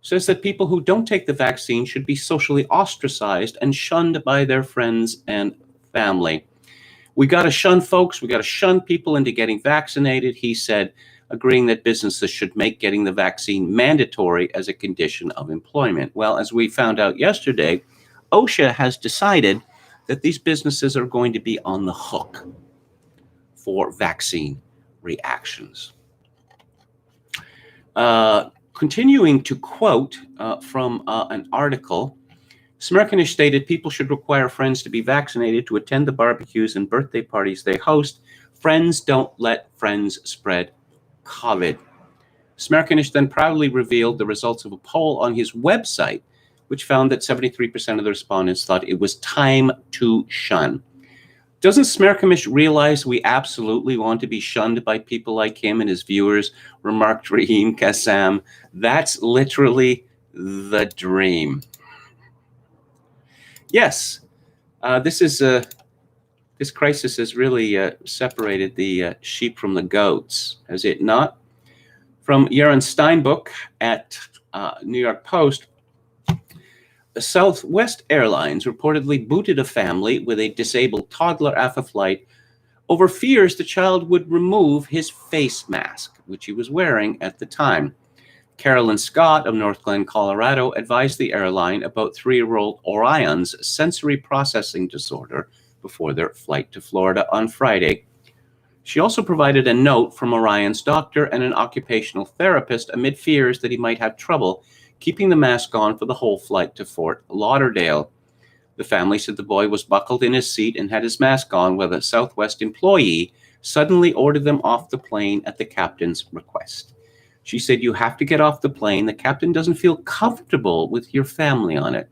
says that people who don't take the vaccine should be socially ostracized and shunned by their friends and family. "We got to shun folks. We got to shun people into getting vaccinated," he said, agreeing that businesses should make getting the vaccine mandatory as a condition of employment. Well, as we found out yesterday, OSHA has decided that these businesses are going to be on the hook for vaccine reactions. Continuing to quote from an article, Smerconish stated people should require friends to be vaccinated to attend the barbecues and birthday parties they host. Friends don't let friends spread COVID. Smerconish then proudly revealed the results of a poll on his website, which found that 73% of the respondents thought it was time to shun. Doesn't Smerconish realize we absolutely want to be shunned by people like him and his viewers? Remarked Raheem Kassam. That's literally the dream. Yes, this crisis has really separated the sheep from the goats, has it not? From Yaron Steinbuch at New York Post, Southwest Airlines reportedly booted a family with a disabled toddler off a flight over fears the child would remove his face mask, which he was wearing at the time. Carolyn Scott of North Glen, Colorado, advised the airline about 3-year-old Orion's sensory processing disorder before their flight to Florida on Friday. She also provided a note from Orion's doctor and an occupational therapist amid fears that he might have trouble keeping the mask on for the whole flight to Fort Lauderdale. The family said the boy was buckled in his seat and had his mask on when a Southwest employee suddenly ordered them off the plane at the captain's request. She said, "You have to get off the plane. The captain doesn't feel comfortable with your family on it.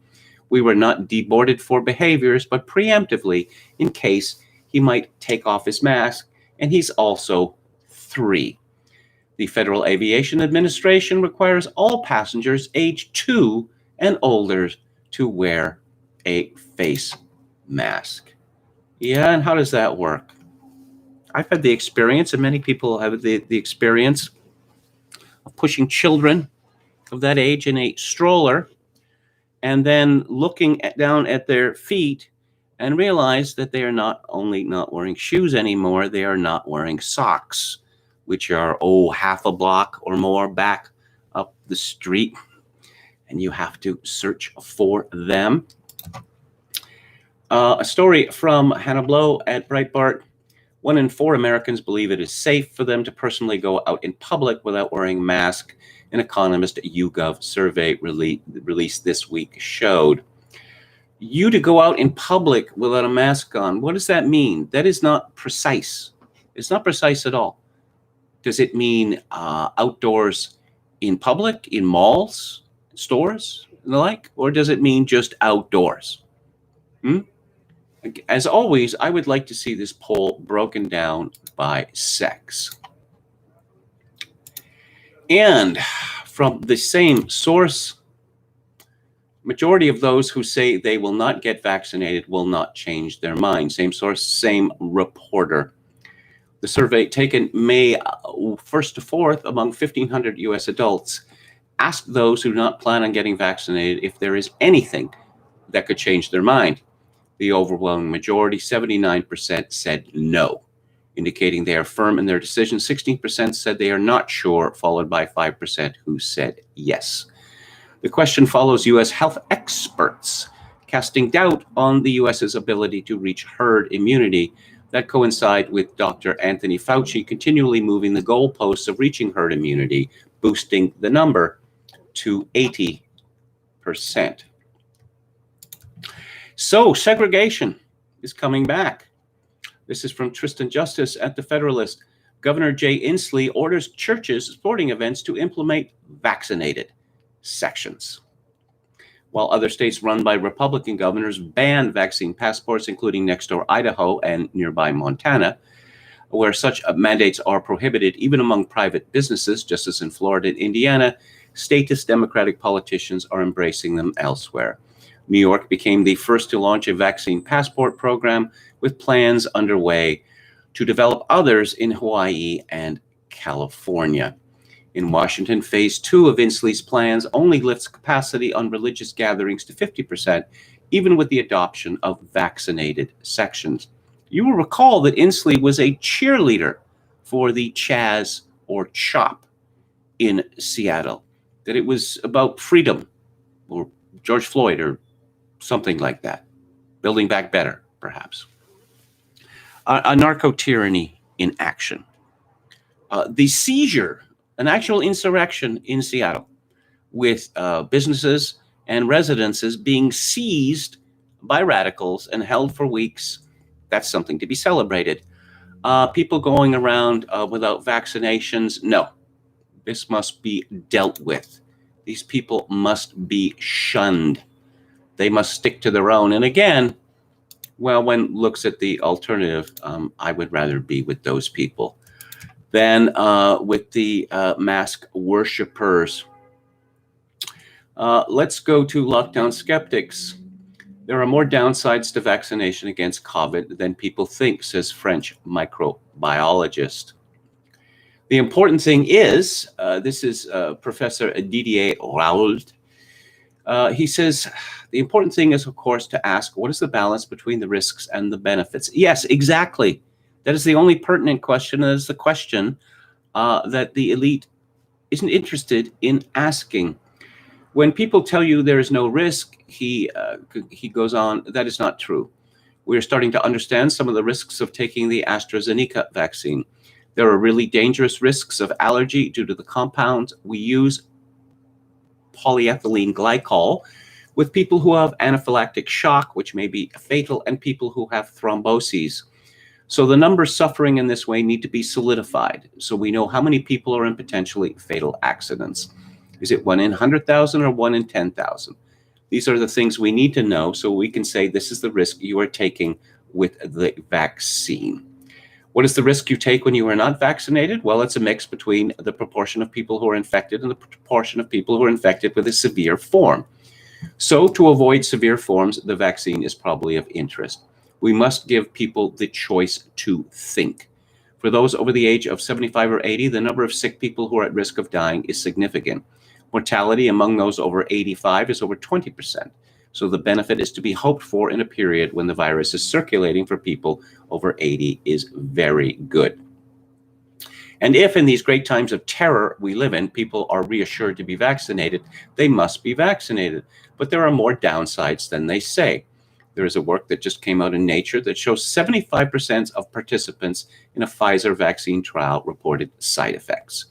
We were not deboarded for behaviors, but preemptively in case he might take off his mask, and he's also 3. The Federal Aviation Administration requires all passengers age 2 and older to wear a face mask. Yeah, and how does that work? I've had the experience, and many people have the experience of pushing children of that age in a stroller and then looking down at their feet and realize that they are not only not wearing shoes anymore, they are not wearing socks, which are, half a block or more back up the street, and you have to search for them. A story from Hannah Blow at Breitbart. 1 in 4 Americans believe it is safe for them to personally go out in public without wearing a mask. An Economist YouGov survey released this week showed. You to go out in public without a mask on, what does that mean? That is not precise. It's not precise at all. Does it mean outdoors in public, in malls, stores, and the like? Or does it mean just outdoors? As always, I would like to see this poll broken down by sex. And from the same source, majority of those who say they will not get vaccinated will not change their mind. Same source, same reporter. The survey taken May 1st to 4th among 1,500 U.S. adults asked those who do not plan on getting vaccinated if there is anything that could change their mind. The overwhelming majority, 79%, said no, indicating they are firm in their decision. 16% said they are not sure, followed by 5% who said yes. The question follows U.S. health experts casting doubt on the U.S.'s ability to reach herd immunity that coincide with Dr. Anthony Fauci continually moving the goalposts of reaching herd immunity, boosting the number to 80%. So segregation is coming back. This is from Tristan Justice at The Federalist. Governor Jay Inslee orders churches, sporting events to implement vaccinated sections. While other states run by Republican governors ban vaccine passports, including next door Idaho and nearby Montana, where such mandates are prohibited even among private businesses, just as in Florida and Indiana, statist Democratic politicians are embracing them elsewhere. New York became the first to launch a vaccine passport program, with plans underway to develop others in Hawaii and California. In Washington, phase 2 of Inslee's plans only lifts capacity on religious gatherings to 50%, even with the adoption of vaccinated sections. You will recall that Inslee was a cheerleader for the Chaz or CHOP in Seattle, that it was about freedom, or George Floyd, or something like that. Building back better, perhaps. A narco-tyranny in action. The seizure, an actual insurrection in Seattle, with businesses and residences being seized by radicals and held for weeks. That's something to be celebrated. People going around without vaccinations, no. This must be dealt with. These people must be shunned. They must stick to their own. And again, well, one looks at the alternative, I would rather be with those people than with the mask worshippers. Let's go to lockdown skeptics. There are more downsides to vaccination against COVID than people think, says French microbiologist. The important thing is, this is Professor Didier Raoult. He says, the important thing is, of course, to ask, what is the balance between the risks and the benefits? Yes, exactly. That is the only pertinent question. That is the question that the elite isn't interested in asking. When people tell you there is no risk, he goes on, that is not true. We're starting to understand some of the risks of taking the AstraZeneca vaccine. There are really dangerous risks of allergy due to the compounds we use, polyethylene glycol, with people who have anaphylactic shock, which may be fatal, and people who have thromboses. So the numbers suffering in this way need to be solidified, so we know how many people are in potentially fatal accidents. Is it 1 in 100,000 or 1 in 10,000? These are the things we need to know so we can say this is the risk you are taking with the vaccine. What is the risk you take when you are not vaccinated? Well, it's a mix between the proportion of people who are infected and the proportion of people who are infected with a severe form. So to avoid severe forms, the vaccine is probably of interest. We must give people the choice to think. For those over the age of 75 or 80, the number of sick people who are at risk of dying is significant. Mortality among those over 85 is over 20%. So the benefit is to be hoped for in a period when the virus is circulating for people over 80 is very good. And if in these great times of terror we live in, people are reassured to be vaccinated, they must be vaccinated. But there are more downsides than they say. There is a work that just came out in Nature that shows 75% of participants in a Pfizer vaccine trial reported side effects.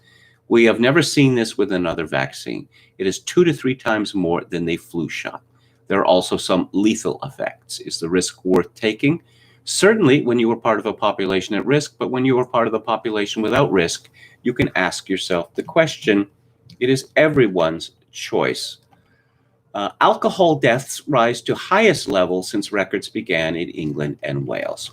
We have never seen this with another vaccine. It is 2 to 3 times more than the flu shot. There are also some lethal effects. Is the risk worth taking? Certainly when you are part of a population at risk, but when you are part of the population without risk, you can ask yourself the question. It is everyone's choice. Alcohol deaths rise to highest level since records began in England and Wales.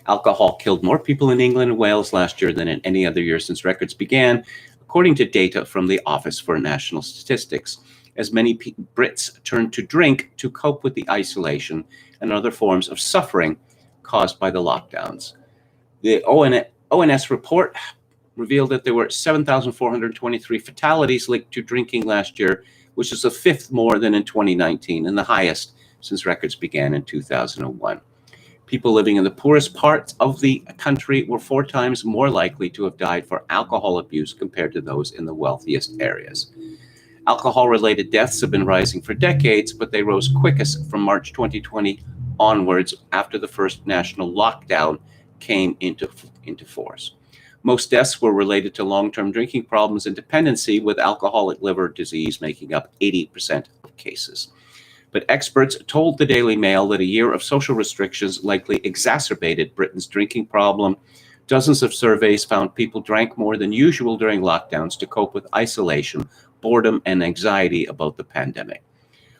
Alcohol killed more people in England and Wales last year than in any other year since records began, according to data from the Office for National Statistics, as many Brits turned to drink to cope with the isolation and other forms of suffering caused by the lockdowns. The ONS report revealed that there were 7,423 fatalities linked to drinking last year, which is the 5th more than in 2019 and the highest since records began in 2001. People living in the poorest parts of the country were 4 times more likely to have died for alcohol abuse compared to those in the wealthiest areas. Alcohol-related deaths have been rising for decades, but they rose quickest from March 2020 onwards after the first national lockdown came into force. Most deaths were related to long-term drinking problems and dependency, with alcoholic liver disease making up 80% of cases. But experts told the Daily Mail that a year of social restrictions likely exacerbated Britain's drinking problem. Dozens of surveys found people drank more than usual during lockdowns to cope with isolation, boredom, and anxiety about the pandemic.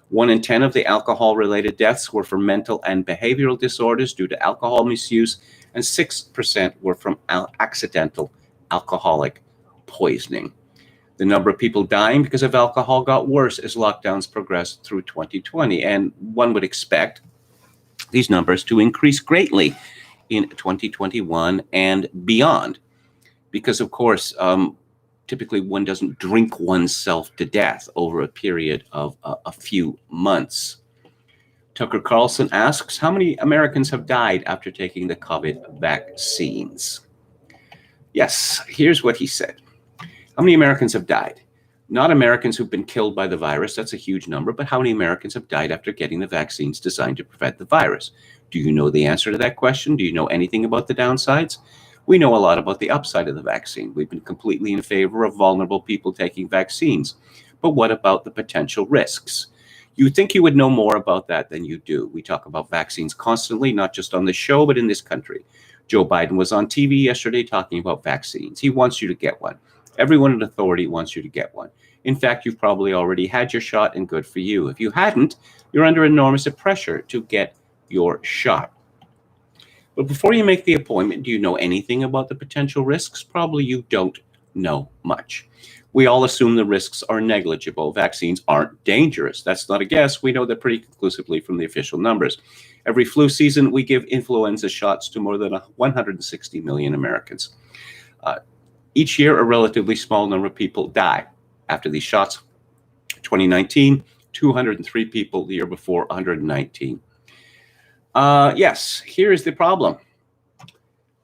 1 in 10 of the alcohol-related deaths were from mental and behavioral disorders due to alcohol misuse, and 6% were from accidental alcoholic poisoning. The number of people dying because of alcohol got worse as lockdowns progressed through 2020, and one would expect these numbers to increase greatly in 2021 and beyond, because, of course, typically one doesn't drink oneself to death over a period of a few months. Tucker Carlson asks, how many Americans have died after taking the COVID vaccines? Yes, here's what he said. How many Americans have died? Not Americans who've been killed by the virus, that's a huge number, but how many Americans have died after getting the vaccines designed to prevent the virus? Do you know the answer to that question? Do you know anything about the downsides? We know a lot about the upside of the vaccine. We've been completely in favor of vulnerable people taking vaccines. But what about the potential risks? You think you would know more about that than you do. We talk about vaccines constantly, not just on this show, but in this country. Joe Biden was on TV yesterday talking about vaccines. He wants you to get one. Everyone in authority wants you to get one. In fact, you've probably already had your shot, and good for you. If you hadn't, you're under enormous pressure to get your shot. But before you make the appointment, do you know anything about the potential risks? Probably you don't know much. We all assume the risks are negligible. Vaccines aren't dangerous. That's not a guess. We know that pretty conclusively from the official numbers. Every flu season, we give influenza shots to more than 160 million Americans. Each year, a relatively small number of people die after these shots. 2019, 203 people. The year before, 119. Yes, here is the problem.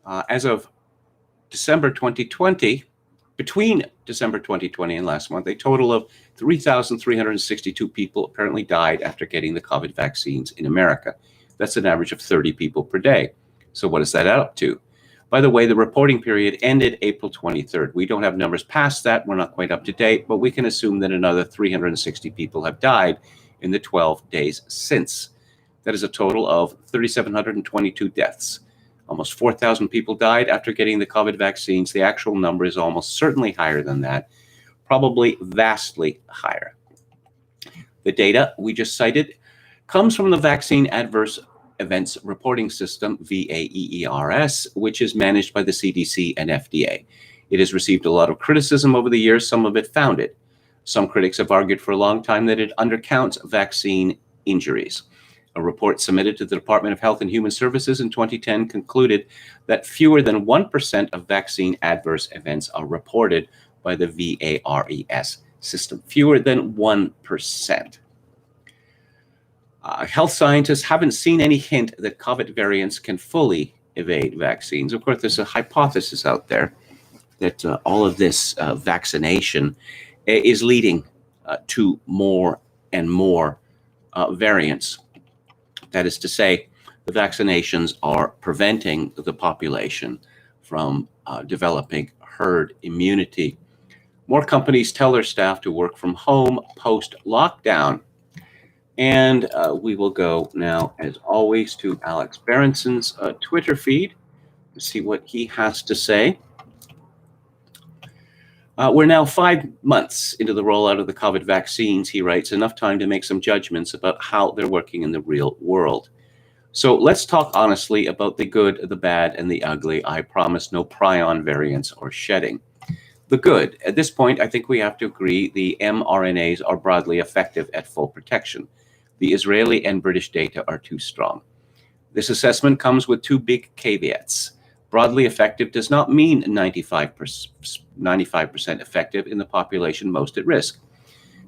As of December 2020, between December 2020 and last month, a total of 3,362 people apparently died after getting the COVID vaccines in America. That's an average of 30 people per day. So what does that add up to? By the way, the reporting period ended April 23rd. We don't have numbers past that. We're not quite up to date, but we can assume that another 360 people have died in the 12 days since. That is a total of 3,722 deaths. Almost 4,000 people died after getting the COVID vaccines. The actual number is almost certainly higher than that, probably vastly higher. The data we just cited comes from the Vaccine Adverse Events Reporting System, VAEERS, which is managed by the CDC and FDA. It has received a lot of criticism over the years, some of it founded. Some critics have argued for a long time that it undercounts vaccine injuries. A report submitted to the Department of Health and Human Services in 2010 concluded that fewer than 1% of vaccine adverse events are reported by the VARES system. Fewer than 1%. Health scientists haven't seen any hint that COVID variants can fully evade vaccines. Of course, there's a hypothesis out there that all of this vaccination is leading to more and more variants. That is to say, the vaccinations are preventing the population from developing herd immunity. More companies tell their staff to work from home post-lockdown. And we will go now, as always, to Alex Berenson's Twitter feed to see what he has to say. We're now 5 months into the rollout of the COVID vaccines, he writes, enough time to make some judgments about how they're working in the real world. So let's talk honestly about the good, the bad, and the ugly. I promise no prion variants or shedding. The good. At this point, I think we have to agree the mRNAs are broadly effective at full protection. The Israeli and British data are too strong. This assessment comes with two big caveats. Broadly effective does not mean 95% effective in the population most at risk.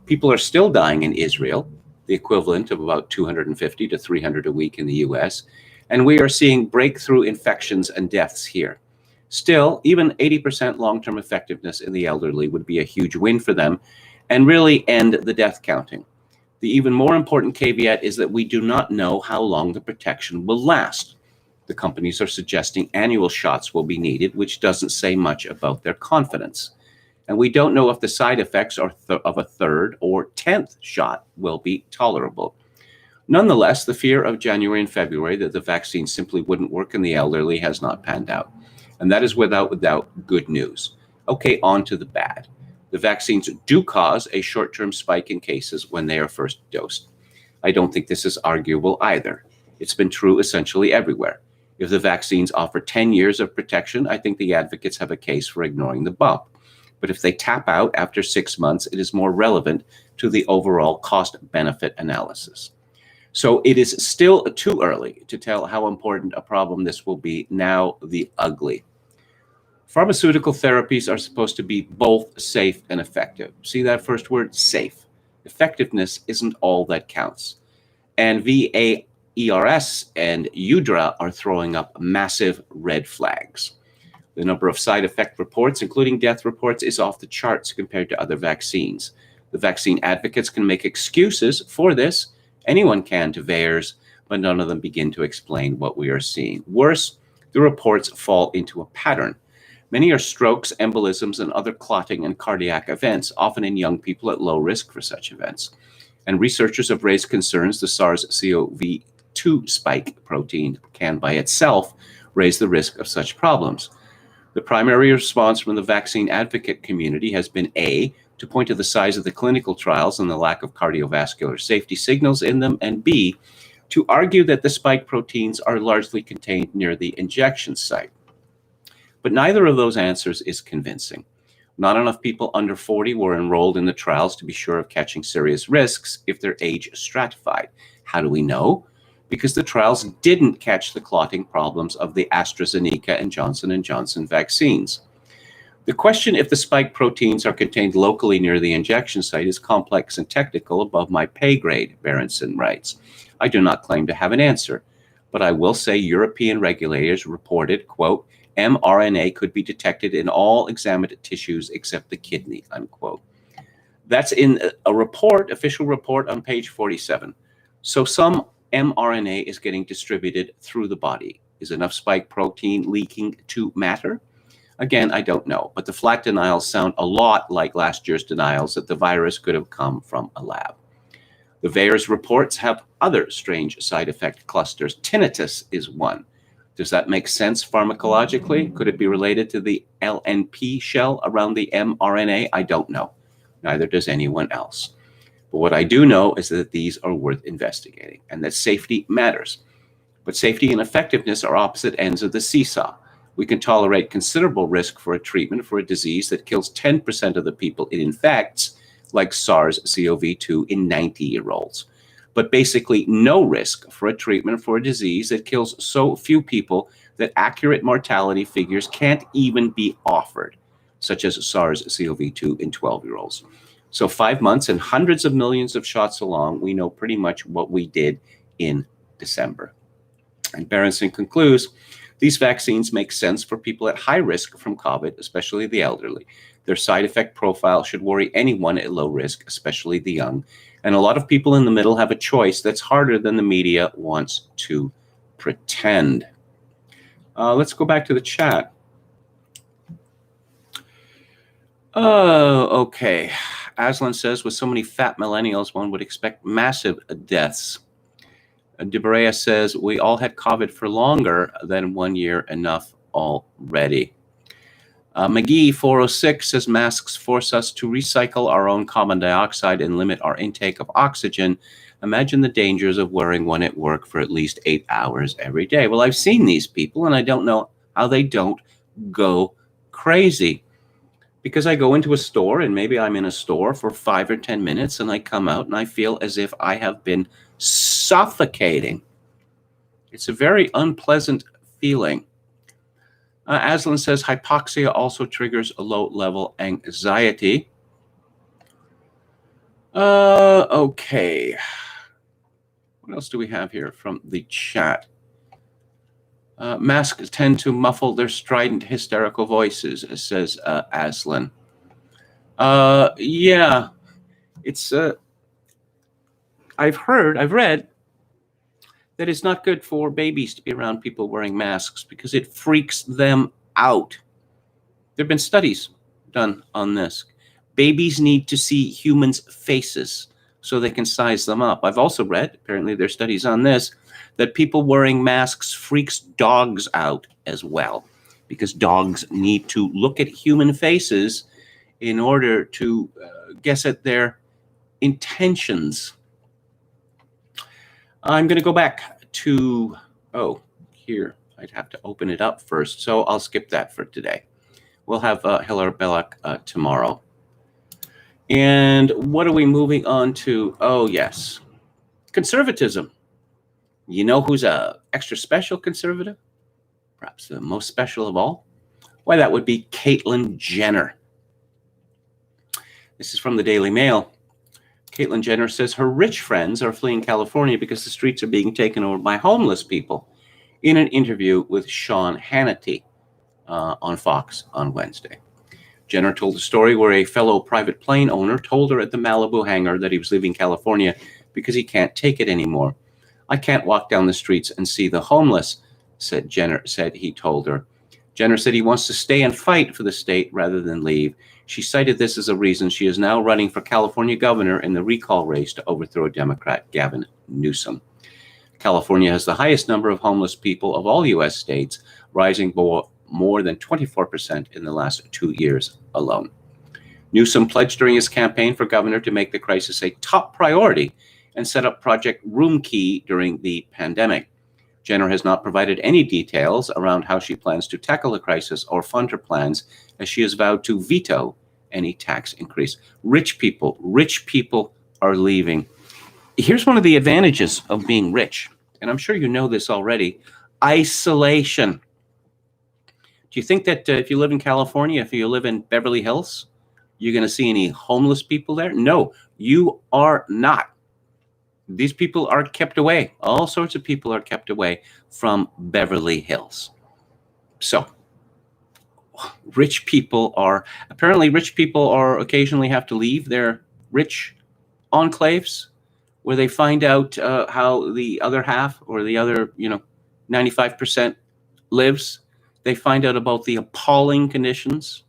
People are still dying in Israel, the equivalent of about 250 to 300 a week in the US, and we are seeing breakthrough infections and deaths here. Still, even 80% long-term effectiveness in the elderly would be a huge win for them and really end the death counting. The even more important caveat is that we do not know how long the protection will last. The companies are suggesting annual shots will be needed, which doesn't say much about their confidence. And we don't know if the side effects of a third or 10th shot will be tolerable. Nonetheless, the fear of January and February that the vaccine simply wouldn't work in the elderly has not panned out. And that is without good news. Okay, on to the bad. The vaccines do cause a short-term spike in cases when they are first dosed. I don't think this is arguable either. It's been true essentially everywhere. If the vaccines offer 10 years of protection, I think the advocates have a case for ignoring the bump. But if they tap out after 6 months, it is more relevant to the overall cost-benefit analysis. So it is still too early to tell how important a problem this will be. Now, the ugly. Pharmaceutical therapies are supposed to be both safe and effective. See that first word? Safe. Effectiveness isn't all that counts. And VAERS and UDRA are throwing up massive red flags. The number of side effect reports, including death reports, is off the charts compared to other vaccines. The vaccine advocates can make excuses for this. Anyone can to VAERS, but none of them begin to explain what we are seeing. Worse, the reports fall into a pattern. Many are strokes, embolisms, and other clotting and cardiac events, often in young people at low risk for such events. And researchers have raised concerns the SARS-CoV-2 spike protein can by itself raise the risk of such problems. The primary response from the vaccine advocate community has been A, to point to the size of the clinical trials and the lack of cardiovascular safety signals in them, and B, to argue that the spike proteins are largely contained near the injection site. But neither of those answers is convincing. Not enough people under 40 were enrolled in the trials to be sure of catching serious risks if their age stratified. How do we know? Because the trials didn't catch the clotting problems of the AstraZeneca and Johnson & Johnson vaccines. The question if the spike proteins are contained locally near the injection site is complex and technical, above my pay grade, Berenson writes. I do not claim to have an answer, but I will say European regulators reported, quote, mRNA could be detected in all examined tissues except the kidney, unquote. That's in a report, official report on page 47. So some mRNA is getting distributed through the body. Is enough spike protein leaking to matter? Again, I don't know, but the flat denials sound a lot like last year's denials that the virus could have come from a lab. The VAERS reports have other strange side effect clusters. Tinnitus is one. Does that make sense pharmacologically? Could it be related to the LNP shell around the mRNA? I don't know. Neither does anyone else. But what I do know is that these are worth investigating and that safety matters. But safety and effectiveness are opposite ends of the seesaw. We can tolerate considerable risk for a treatment for a disease that kills 10% of the people it infects, like SARS-CoV-2 in 90-year-olds. But basically no risk for a treatment for a disease that kills so few people that accurate mortality figures can't even be offered, such as SARS-CoV-2 in 12-year-olds. So 5 months and hundreds of millions of shots along, we know pretty much what we did in December. And Berenson concludes, these vaccines make sense for people at high risk from COVID, especially the elderly. Their side effect profile should worry anyone at low risk, especially the young. And a lot of people in the middle have a choice that's harder than the media wants to pretend. Let's go back to the chat. Okay. Aslan says, with so many fat millennials, one would expect massive deaths. Debrea says, we all had COVID for longer than 1 year, enough already. McGee 406 says, masks force us to recycle our own carbon dioxide and limit our intake of oxygen. Imagine the dangers of wearing one at work for at least 8 hours every day. Well, I've seen these people, and I don't know how they don't go crazy. Because I go into a store, and maybe I'm in a store for 5 or 10 minutes, and I come out and I feel as if I have been suffocating. It's a very unpleasant feeling. Aslan says hypoxia also triggers a low-level anxiety. Okay. What else do we have here from the chat? Masks tend to muffle their strident, hysterical voices, says Aslan. Yeah, it's. I've read that it's not good for babies to be around people wearing masks because it freaks them out. There have been studies done on this. Babies need to see humans' faces so they can size them up. I've also read, apparently there's studies on this, that people wearing masks freaks dogs out as well, because dogs need to look at human faces in order to guess at their intentions. I'm going to go back to, here. I'd have to open it up first, so I'll skip that for today. We'll have Hillary Belloc tomorrow. And what are we moving on to? Oh, yes. Conservatism. You know who's a extra special conservative? Perhaps the most special of all? Why, that would be Caitlyn Jenner. This is from the Daily Mail. Caitlyn Jenner says her rich friends are fleeing California because the streets are being taken over by homeless people in an interview with Sean Hannity on Fox on Wednesday. Jenner told a story where a fellow private plane owner told her at the Malibu hangar that he was leaving California because he can't take it anymore. I can't walk down the streets and see the homeless, he told her. Jenner said he wants to stay and fight for the state rather than leave. She cited this as a reason she is now running for California governor in the recall race to overthrow Democrat Gavin Newsom. California has the highest number of homeless people of all U.S. states, rising more than 24% in the last 2 years alone. Newsom pledged during his campaign for governor to make the crisis a top priority and set up Project Room Key during the pandemic. Jenner has not provided any details around how she plans to tackle the crisis or fund her plans, as she has vowed to veto any tax increase. Rich people are leaving. Here's one of the advantages of being rich, and I'm sure you know this already: isolation. Do you think that if you live in California, if you live in Beverly Hills, you're going to see any homeless people there? No, you are not. These people are kept away. All sorts of people are kept away from Beverly Hills. So rich people occasionally have to leave their rich enclaves where they find out how the other half, or the other 95% lives. They find out about the appalling conditions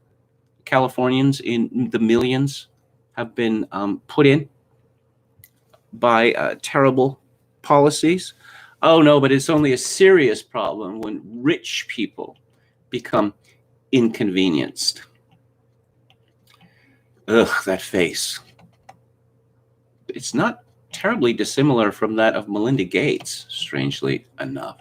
Californians in the millions have been put in by terrible policies. Oh no, but it's only a serious problem when rich people become inconvenienced. Ugh, that face. It's not terribly dissimilar from that of Melinda Gates, strangely enough.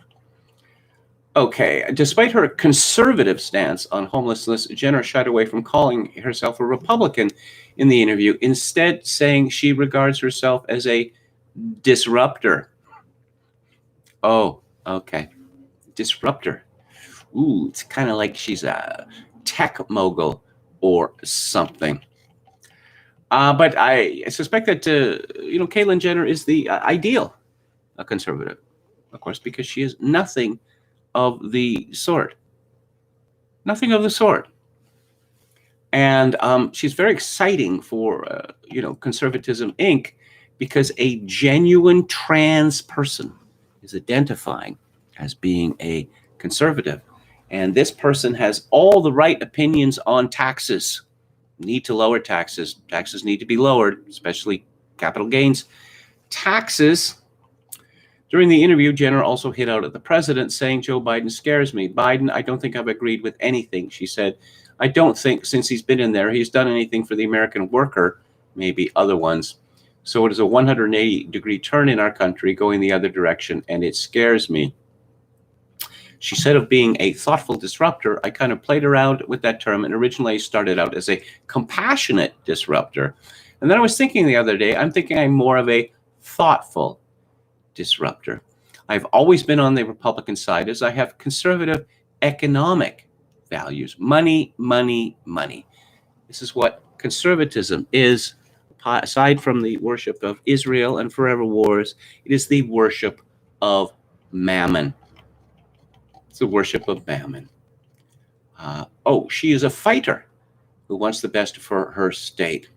Okay, despite her conservative stance on homelessness, Jenner shied away from calling herself a Republican in the interview, instead saying she regards herself as a disruptor. Oh, okay. Disruptor. Ooh, it's kind of like she's a tech mogul or something. But I suspect that, Caitlyn Jenner is the ideal conservative, of course, because she is nothing of the sort. Nothing of the sort. And she's very exciting for, Conservatism Inc., because a genuine trans person is identifying as being a conservative. And this person has all the right opinions on taxes. Need to lower taxes. Taxes need to be lowered, especially capital gains taxes. During the interview, Jenner also hit out at the president, saying Joe Biden scares me. Biden, I don't think I've agreed with anything, she said. I don't think since he's been in there, he's done anything for the American worker, maybe other ones. So it is a 180-degree turn in our country going the other direction, and it scares me. She said of being a thoughtful disruptor, I kind of played around with that term and originally started out as a compassionate disruptor. And then I was thinking the other day, I'm thinking I'm more of a thoughtful disruptor. I've always been on the Republican side, as I have conservative economic values. Money, money, money. This is what conservatism is. Aside from the worship of Israel and forever wars, it is the worship of mammon. It's the worship of mammon. She is a fighter who wants the best for her state.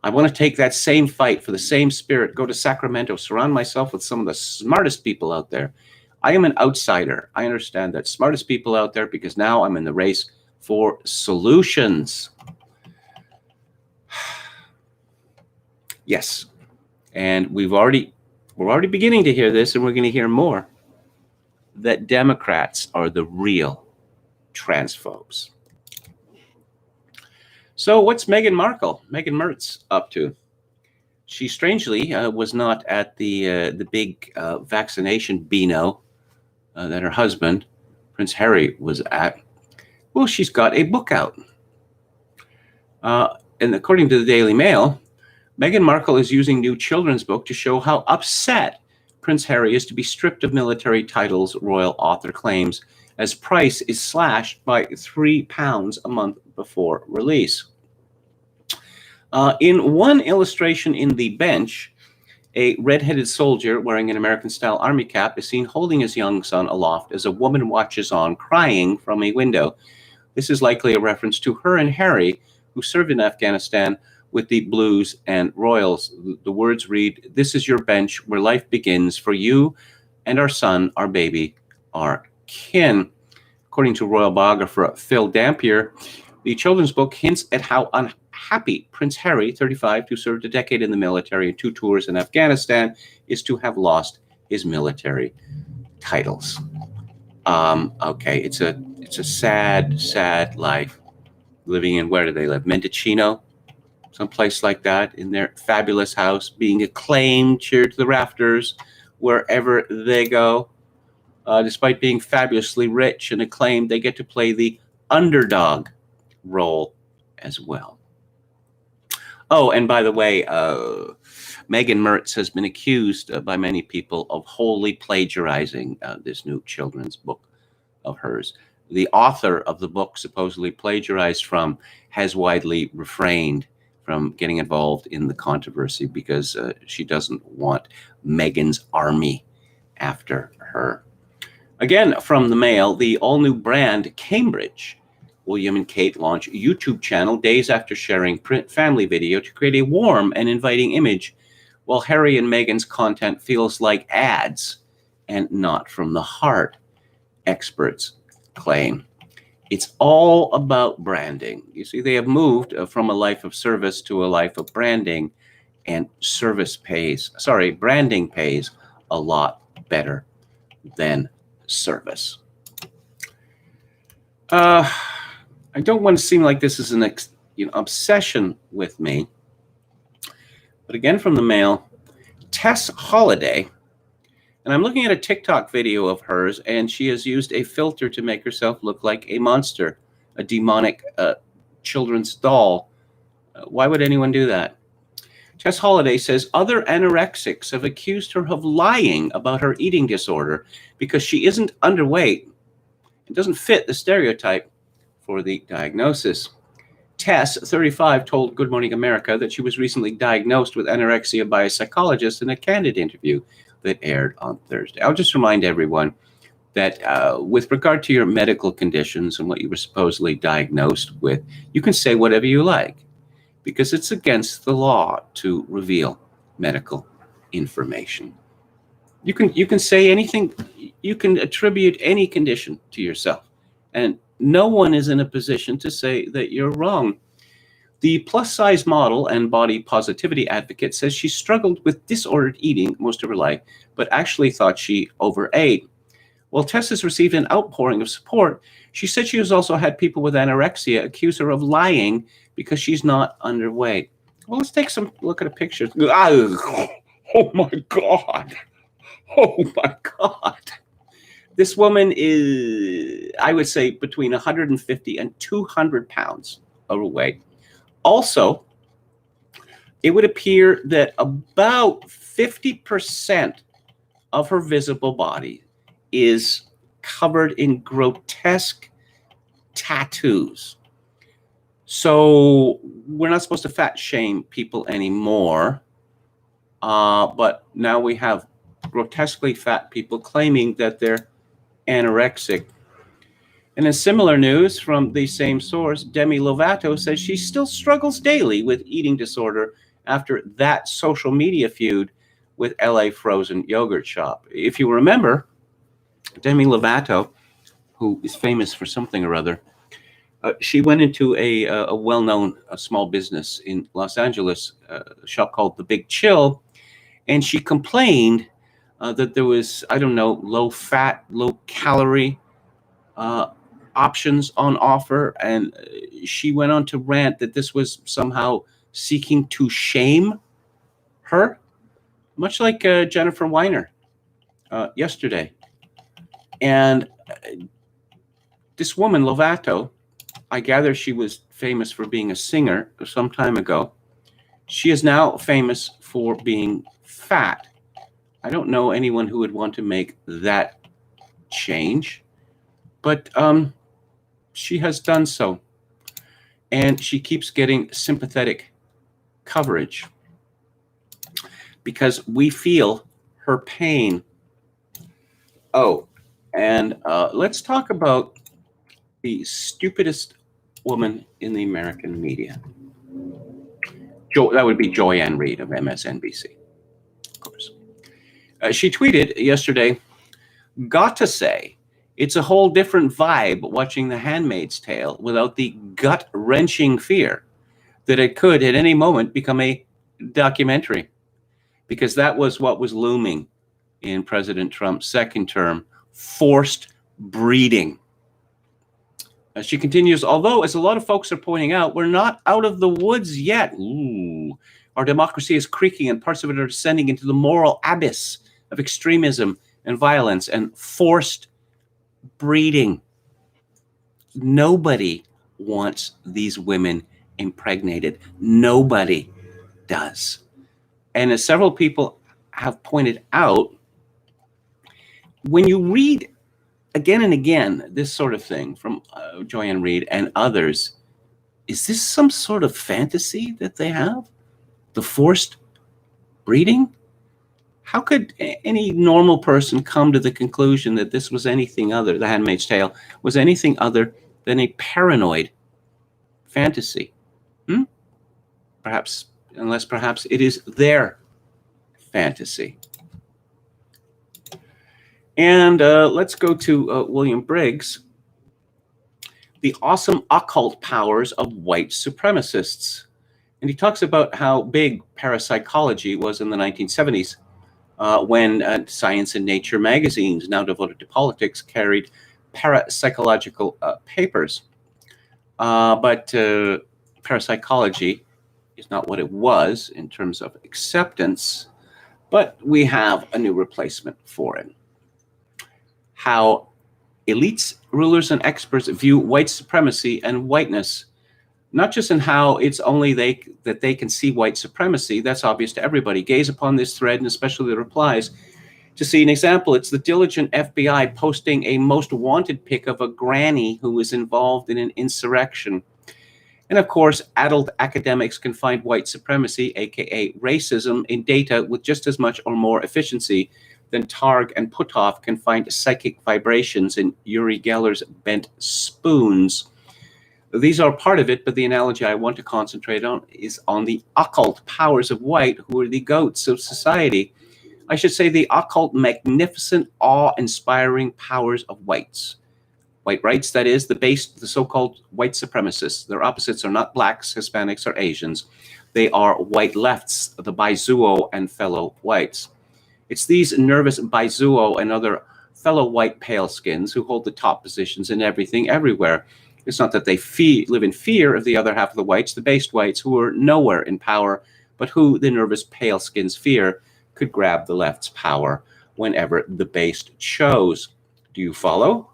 I want to take that same fight for the same spirit, go to Sacramento, surround myself with some of the smartest people out there. I am an outsider. I understand that. Smartest people out there, because now I'm in the race for solutions. Yes. And we're already beginning to hear this, and we're going to hear more, that Democrats are the real transphobes. So what's Meghan Mertz up to? She strangely was not at the big vaccination beano that her husband, Prince Harry, was at. Well, she's got a book out. And according to the Daily Mail, Meghan Markle is using new children's book to show how upset Prince Harry is to be stripped of military titles, royal author claims, as price is slashed by £3 a month before release. In one illustration in The Bench, a red-headed soldier wearing an American-style army cap is seen holding his young son aloft as a woman watches on, crying from a window. This is likely a reference to her and Harry, who served in Afghanistan with the Blues and Royals. The words read, "This is your bench where life begins for you and our son, our baby, our kin." According to royal biographer Phil Dampier, the children's book hints at how unhappy Prince Harry, 35, who served a decade in the military and 2 tours in Afghanistan, is to have lost his military titles. Okay, it's a sad life living in, where do they live? Mendocino, someplace like that, in their fabulous house, being acclaimed, cheered to the rafters wherever they go. Despite being fabulously rich and acclaimed, they get to play the underdog role as well. Oh, and by the way, Meghan Mertz has been accused by many people of wholly plagiarizing this new children's book of hers. The author of the book supposedly plagiarized from has widely refrained from getting involved in the controversy because she doesn't want Meghan's army after her. Again, from the Mail, the all-new brand Cambridge. William and Kate launch YouTube channel days after sharing print family video to create a warm and inviting image, while Harry and Meghan's content feels like ads and not from the heart, experts claim. It's all about branding. You see, they have moved from a life of service to a life of branding, and branding pays a lot better than service. I don't want to seem like this is an obsession with me, but again from the Mail, Tess Holliday And I'm looking at a TikTok video of hers, and she has used a filter to make herself look like a monster, a demonic children's doll. Why would anyone do that? Tess Holliday says other anorexics have accused her of lying about her eating disorder because she isn't underweight and doesn't fit the stereotype for the diagnosis. Tess, 35, told Good Morning America that she was recently diagnosed with anorexia by a psychologist in a candid interview that aired on Thursday. I'll just remind everyone that with regard to your medical conditions and what you were supposedly diagnosed with, you can say whatever you like because it's against the law to reveal medical information. You can say anything, you can attribute any condition to yourself, and no one is in a position to say that you're wrong. The plus-size model and body positivity advocate says she struggled with disordered eating most of her life, but actually thought she overate. While Tess has received an outpouring of support, she said she has also had people with anorexia accuse her of lying because she's not underweight. Well, let's take some look at a picture. Oh my God. Oh my God. This woman is, I would say, between 150 and 200 pounds overweight. Also, it would appear that about 50% of her visible body is covered in grotesque tattoos. So we're not supposed to fat shame people anymore, but now we have grotesquely fat people claiming that they're anorexic. And in similar news from the same source, Demi Lovato says she still struggles daily with eating disorder after that social media feud with LA Frozen Yogurt Shop. If you remember, Demi Lovato, who is famous for something or other, she went into a well-known small business in Los Angeles, a shop called The Big Chill, and she complained that there was, I don't know, low-fat, low-calorie options on offer, and she went on to rant that this was somehow seeking to shame her, much like Jennifer Weiner yesterday. And this woman, Lovato, I gather she was famous for being a singer some time ago. She is now famous for being fat. I don't know anyone who would want to make that change, but she has done so. And she keeps getting sympathetic coverage because we feel her pain. Oh, and let's talk about the stupidest woman in the American media. That would be Joyanne Reid of MSNBC, of course. She tweeted yesterday, "Got to say, it's a whole different vibe watching The Handmaid's Tale without the gut-wrenching fear that it could at any moment become a documentary," because that was what was looming in President Trump's second term, forced breeding. She continues, "Although, as a lot of folks are pointing out, we're not out of the woods yet. Ooh, our democracy is creaking and parts of it are descending into the moral abyss of extremism and violence and forced breeding. Nobody wants these women impregnated. Nobody does." And as several people have pointed out, when you read again and again this sort of thing from Joyanne Reid and others, is this some sort of fantasy that they have? The forced breeding? How could any normal person come to the conclusion that this was anything other, The Handmaid's Tale, was anything other than a paranoid fantasy? Perhaps, unless perhaps it is their fantasy. And let's go to William Briggs, The Awesome Occult Powers of White Supremacists. And he talks about how big parapsychology was in the 1970s when Science and Nature magazines, now devoted to politics, carried parapsychological papers. But parapsychology is not what it was in terms of acceptance. But we have a new replacement for it. How elites, rulers, and experts view white supremacy and whiteness, not just in how it's only that they can see white supremacy. That's obvious to everybody. Gaze upon this thread, and especially the replies, to see an example. It's the diligent FBI posting a most wanted pic of a granny who was involved in an insurrection. And of course, adult academics can find white supremacy, aka racism, in data with just as much or more efficiency than Targ and Puthoff can find psychic vibrations in Uri Geller's bent spoons. These are part of it, but the analogy I want to concentrate on is on the occult powers of white, who are the goats of society. I should say the occult, magnificent, awe-inspiring powers of whites. White rights, that is, the so-called white supremacists. Their opposites are not blacks, Hispanics, or Asians. They are white lefts, the Baizuo and fellow whites. It's these nervous Baizuo and other fellow white paleskins who hold the top positions in everything, everywhere. It's not that they live in fear of the other half of the whites, the based whites, who are nowhere in power, but who the nervous paleskins fear could grab the left's power whenever the based chose. Do you follow?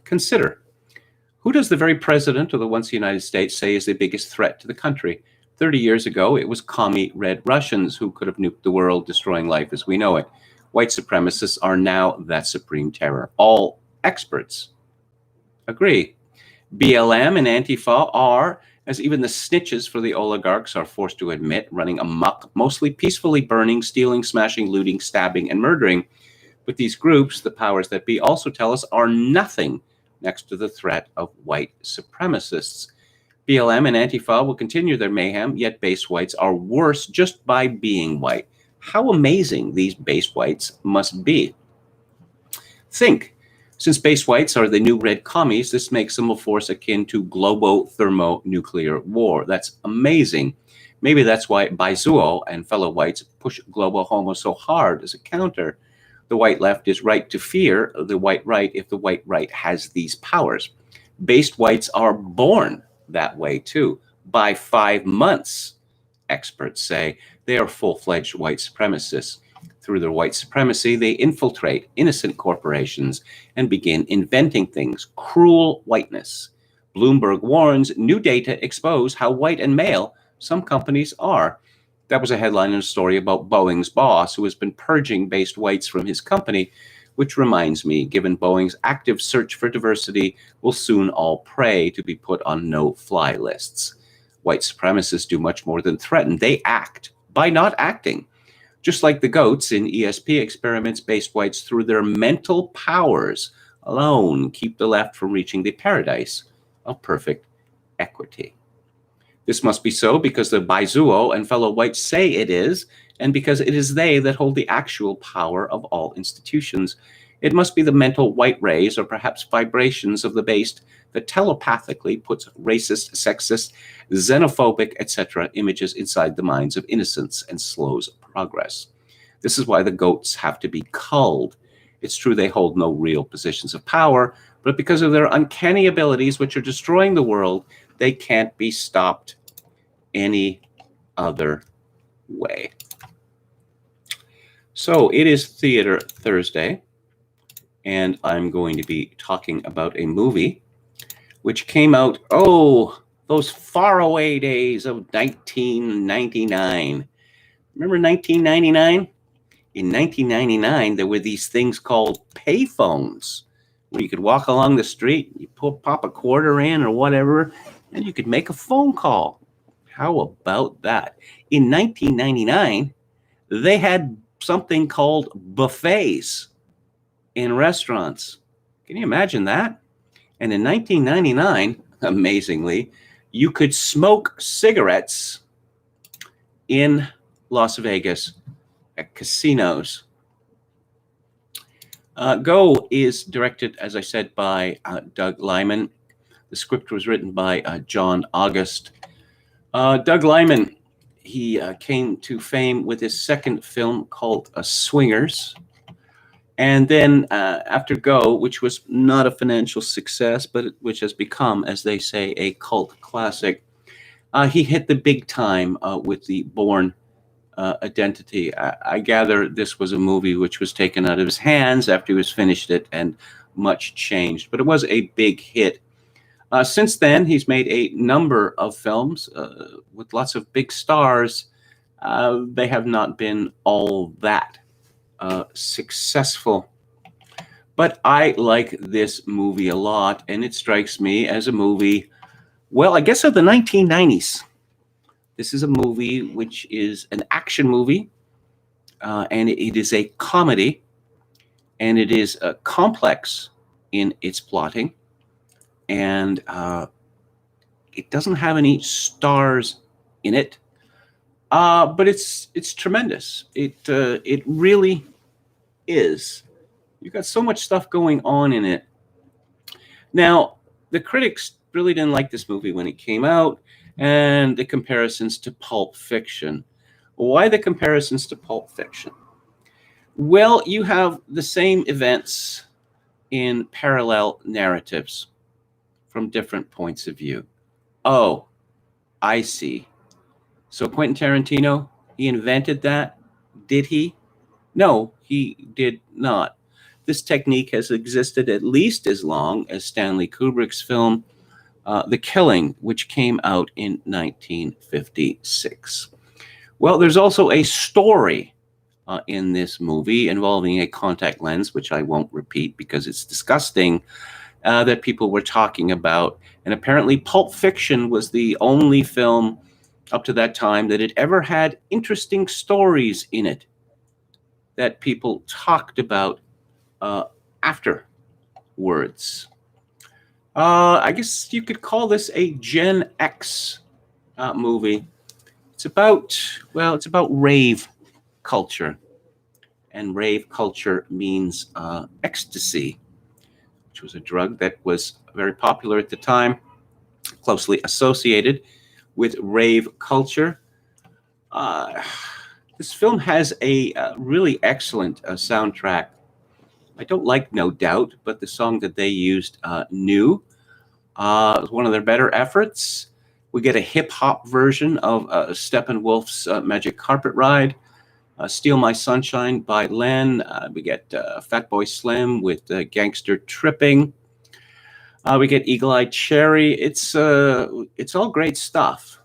Consider, who does the very president of the once United States say is the biggest threat to the country? 30 years ago, it was commie red Russians who could have nuked the world, destroying life as we know it. White supremacists are now that supreme terror. All experts agree. BLM and Antifa are, as even the snitches for the oligarchs are forced to admit, running amok, mostly peacefully burning, stealing, smashing, looting, stabbing, and murdering. But these groups, the powers that be, also tell us are nothing next to the threat of white supremacists. BLM and Antifa will continue their mayhem, yet base whites are worse just by being white. How amazing these base whites must be. Think, since base whites are the new red commies, this makes them a force akin to globo-thermonuclear war. That's amazing. Maybe that's why Baizuo and fellow whites push global homo so hard as a counter. The white left is right to fear the white right if the white right has these powers. Based whites are born that way too. By 5 months, experts say, they are full-fledged white supremacists. Through their white supremacy, they infiltrate innocent corporations and begin inventing things. Cruel whiteness. Bloomberg warns new data expose how white and male some companies are. That was a headline in a story about Boeing's boss, who has been purging based whites from his company, which reminds me, given Boeing's active search for diversity, will soon all pray to be put on no-fly lists. White supremacists do much more than threaten. They act by not acting. Just like the goats in ESP experiments, based whites, through their mental powers alone, keep the left from reaching the paradise of perfect equity. This must be so because the Baizuo and fellow whites say it is, and because it is they that hold the actual power of all institutions. It must be the mental white rays, or perhaps vibrations of the based, that telepathically puts racist, sexist, xenophobic, etc. images inside the minds of innocents and slows progress. This is why the goats have to be culled. It's true they hold no real positions of power, but because of their uncanny abilities, which are destroying the world, they can't be stopped any other way. So it is Theater Thursday, and I'm going to be talking about a movie which came out, those faraway days of 1999. Remember 1999? In 1999, there were these things called payphones, where you could walk along the street, you pop a quarter in or whatever, and you could make a phone call. How about that? In 1999, they had something called buffets in restaurants. Can you imagine that? And in 1999, amazingly, you could smoke cigarettes in Las Vegas at casinos. Go is directed, as I said, by Doug Liman. The script was written by John August. Doug Liman, he came to fame with his second film called Swingers. And then after Go, which was not a financial success, but which has become, as they say, a cult classic, he hit the big time with the Bourne identity. I gather this was a movie which was taken out of his hands after he was finished it, and much changed. But it was a big hit. Since then, he's made a number of films with lots of big stars. They have not been all that successful. But I like this movie a lot, and it strikes me as a movie, well, I guess of the 1990s. This is a movie which is an action movie, and it is a comedy, and it is complex in its plotting, and it doesn't have any stars in it, but it's tremendous. It really is. You've got so much stuff going on in it. Now, the critics really didn't like this movie when it came out, and the comparisons to Pulp Fiction. Why the comparisons to Pulp Fiction? Well, you have the same events in parallel narratives from different points of view. Oh, I see. So Quentin Tarantino, he invented that? Did he? No, he did not. This technique has existed at least as long as Stanley Kubrick's film, The Killing, which came out in 1956. Well, there's also a story in this movie involving a contact lens, which I won't repeat because it's disgusting, that people were talking about. And apparently Pulp Fiction was the only film up to that time that it ever had interesting stories in it that people talked about afterwards. I guess you could call this a Gen X movie. It's about rave culture, and rave culture means ecstasy, which was a drug that was very popular at the time, closely associated with rave culture. This film has a really excellent soundtrack. I don't like No Doubt, but the song that they used, New, was one of their better efforts. We get a hip-hop version of Steppenwolf's Magic Carpet Ride, Steal My Sunshine by Len. We get Fatboy Slim with Gangster Tripping. We get Eagle-Eyed Cherry. It's all great stuff,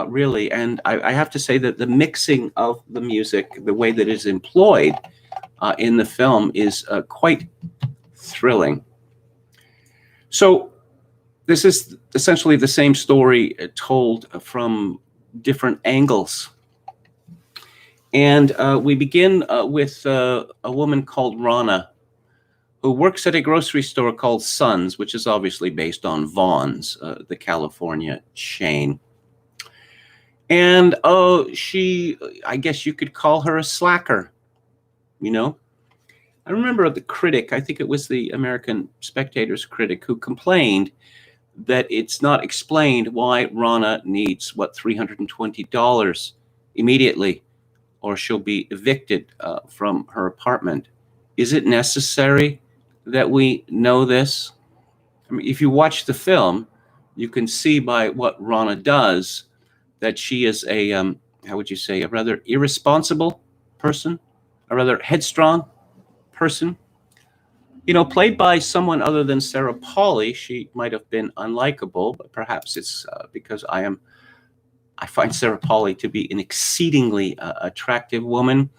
really. And I have to say that the mixing of the music, the way that it is employed in the film, is quite thrilling. So this is essentially the same story told from different angles. And we begin with a woman called Rana, who works at a grocery store called Sun's, which is obviously based on Vaughn's, the California chain. And she, I guess you could call her a slacker, you know? I remember the critic, I think it was the American Spectator's critic, who complained that it's not explained why Rana needs, $320 immediately, or she'll be evicted from her apartment. Is it necessary that we know this? I mean, if you watch the film, you can see by what Rana does that she is a, how would you say, a rather irresponsible person, a rather headstrong person. You know, played by someone other than Sarah Polley, she might have been unlikable, but perhaps it's because I find Sarah Polley to be an exceedingly attractive woman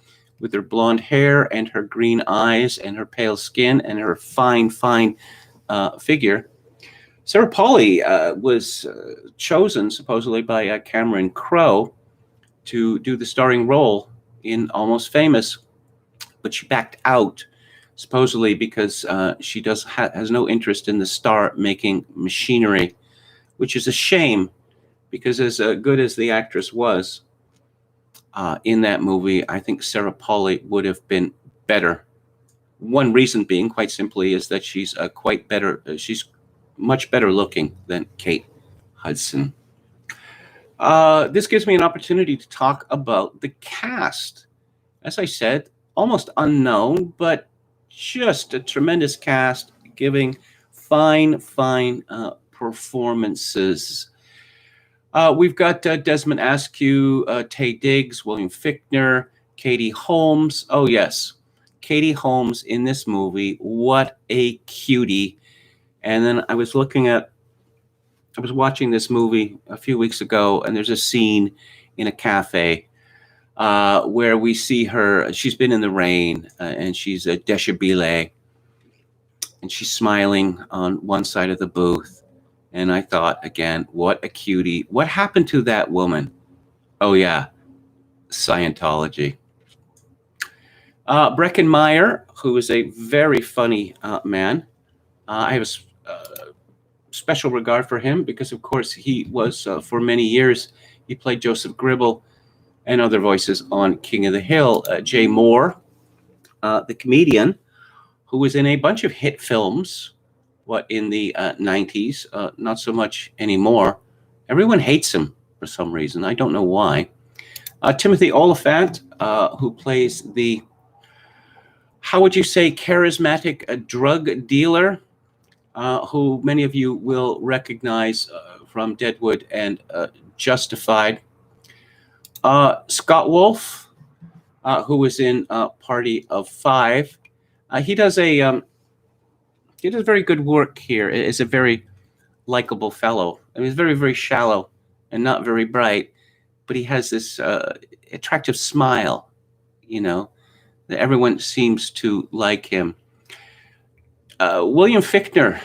with her blonde hair and her green eyes and her pale skin and her fine figure. Sarah Polley was chosen supposedly by Cameron Crowe to do the starring role in Almost Famous, but she backed out, supposedly because she has no interest in the star-making machinery, which is a shame, because as good as the actress was in that movie, I think Sarah Polley would have been better. One reason being, quite simply, is that she's she's much better looking than Kate Hudson. This gives me an opportunity to talk about the cast. As I said, almost unknown, but just a tremendous cast giving fine performances. We've got Desmond Askew, Taye Diggs, William Fichtner, Katie Holmes. Oh, yes. Katie Holmes in this movie. What a cutie. And then I was watching this movie a few weeks ago, and there's a scene in a cafe where we see her. She's been in the rain, and she's a deshabille, and she's smiling on one side of the booth. And I thought, again, what a cutie. What happened to that woman? Oh, yeah, Scientology. Breckin Meyer, who is a very funny man. I have a special regard for him because, of course, he was, for many years, he played Joseph Gribble and other voices on King of the Hill. Jay Moore, the comedian, who was in a bunch of hit films, in the 90s, not so much anymore. Everyone hates him for some reason. I don't know why. Timothy Oliphant, who plays the, how would you say, charismatic drug dealer, who many of you will recognize from Deadwood and Justified. Scott Wolf, who was in Party of Five. He does very good work here. Is a very likable fellow. I mean, he's very, very shallow and not very bright, but he has this attractive smile, that everyone seems to like him. William Fichtner,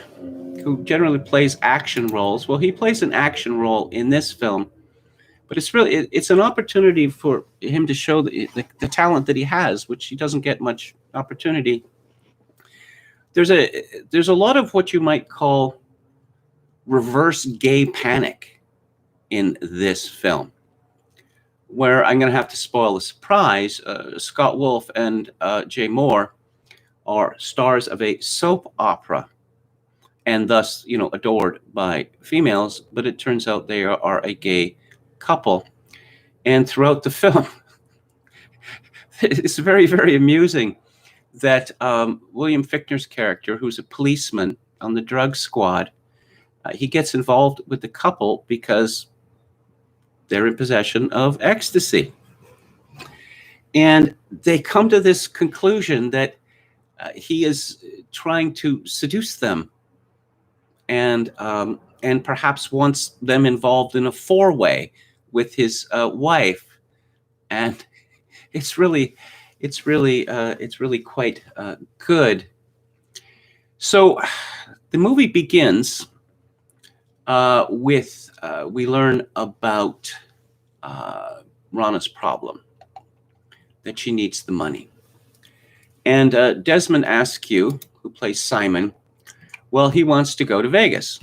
who generally plays action roles. Well, he plays an action role in this film, but it's an opportunity for him to show the talent that he has, which he doesn't get much opportunity. There's a lot of what you might call reverse gay panic in this film, where I'm going to have to spoil the surprise. Scott Wolf and Jay Moore are stars of a soap opera, and thus, adored by females. But it turns out they are a gay couple, and throughout the film, it's very, very amusing that William Fichtner's character, who's a policeman on the drug squad, he gets involved with the couple because they're in possession of ecstasy. And they come to this conclusion that he is trying to seduce them and perhaps wants them involved in a four-way with his wife. And it's really quite good. So the movie begins with we learn about Rana's problem, that she needs the money. And Desmond Askew, who plays Simon, well, he wants to go to Vegas.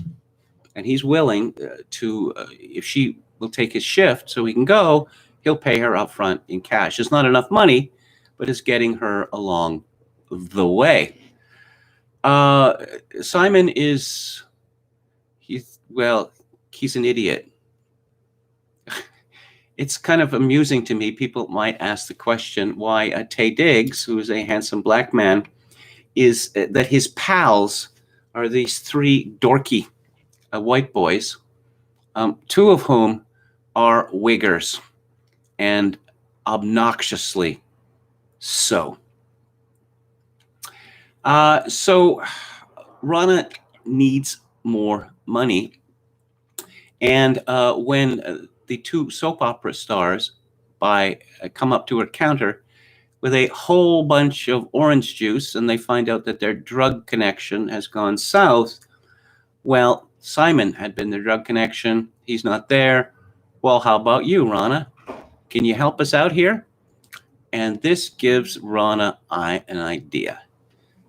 And he's willing to, if she will take his shift so he can go, he'll pay her up front in cash. It's not enough money, but it's getting her along the way. Simon he's an idiot. It's kind of amusing to me. People might ask the question why Taye Diggs, who is a handsome black man, is that his pals are these three dorky white boys, two of whom are wiggers, and obnoxiously so. So Rana needs more money. And when the two soap opera stars come up to her counter with a whole bunch of orange juice, and they find out that their drug connection has gone south. Well, Simon had been the drug connection. He's not there. Well, how about you, Rana? Can you help us out here? And this gives Rana an idea.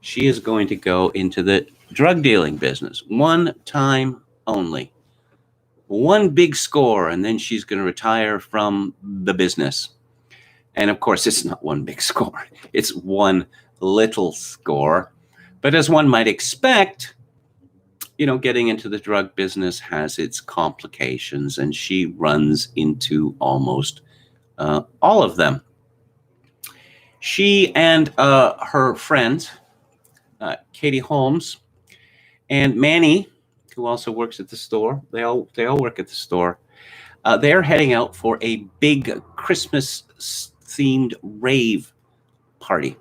She is going to go into the drug dealing business one time only. One big score, and then she's going to retire from the business. And of course, it's not one big score. It's one little score. But as one might expect, getting into the drug business has its complications, and she runs into almost all of them. She and her friend, Katie Holmes, and Manny, who also works at the store, they all work at the store. They're heading out for a big Christmas-themed rave party.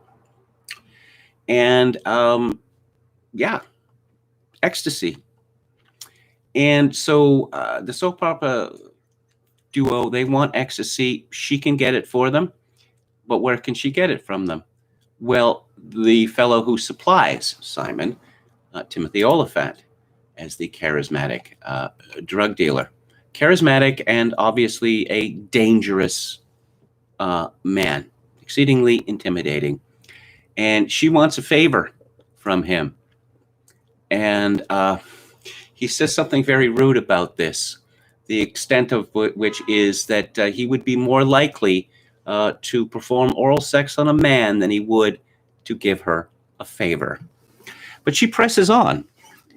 And yeah, ecstasy. And so the soap opera duo, they want ecstasy. She can get it for them. But where can she get it from them? Well, the fellow who supplies Simon, Timothy Oliphant, as the charismatic drug dealer. Charismatic and obviously a dangerous man, exceedingly intimidating. And she wants a favor from him. And he says something very rude about this, the extent of which is that he would be more likely to perform oral sex on a man than he would to give her a favor. But she presses on,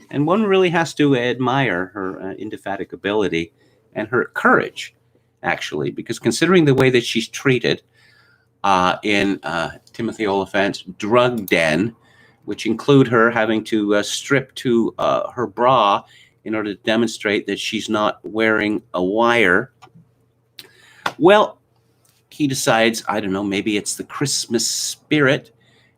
and one really has to admire her indefatigability and her courage, actually, because considering the way that she's treated in Timothy Oliphant's drug den, which include her having to strip to her bra in order to demonstrate that she's not wearing a wire. Well, he decides, I don't know, maybe it's the Christmas spirit,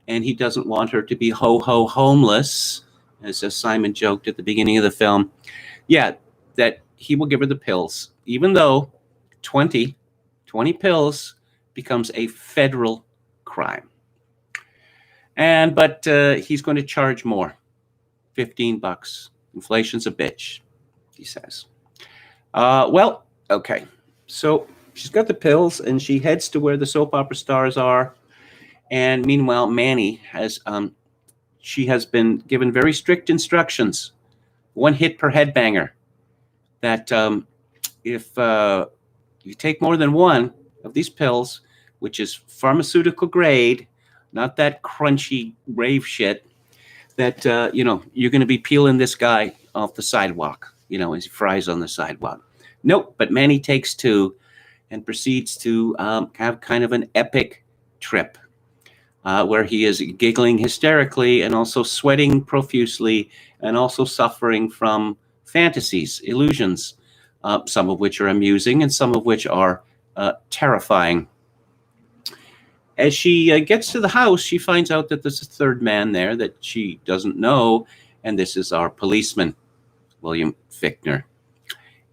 and he doesn't want her to be ho-ho homeless, as Simon joked at the beginning of the film. Yeah, that he will give her the pills, even though 20 pills becomes a federal crime. But he's going to charge more, $15. Inflation's a bitch, he says. Well, okay. So she's got the pills, and she heads to where the soap opera stars are. And meanwhile, Manny has she has been given very strict instructions, one hit per headbanger, that if you take more than one of these pills, which is pharmaceutical grade, not that crunchy rave shit, that, you're going to be peeling this guy off the sidewalk, as he fries on the sidewalk. Nope, but Manny takes two and proceeds to have kind of an epic trip where he is giggling hysterically and also sweating profusely and also suffering from fantasies, illusions, some of which are amusing and some of which are terrifying. As she gets to the house, she finds out that there's a third man there that she doesn't know, and this is our policeman, William Fichtner.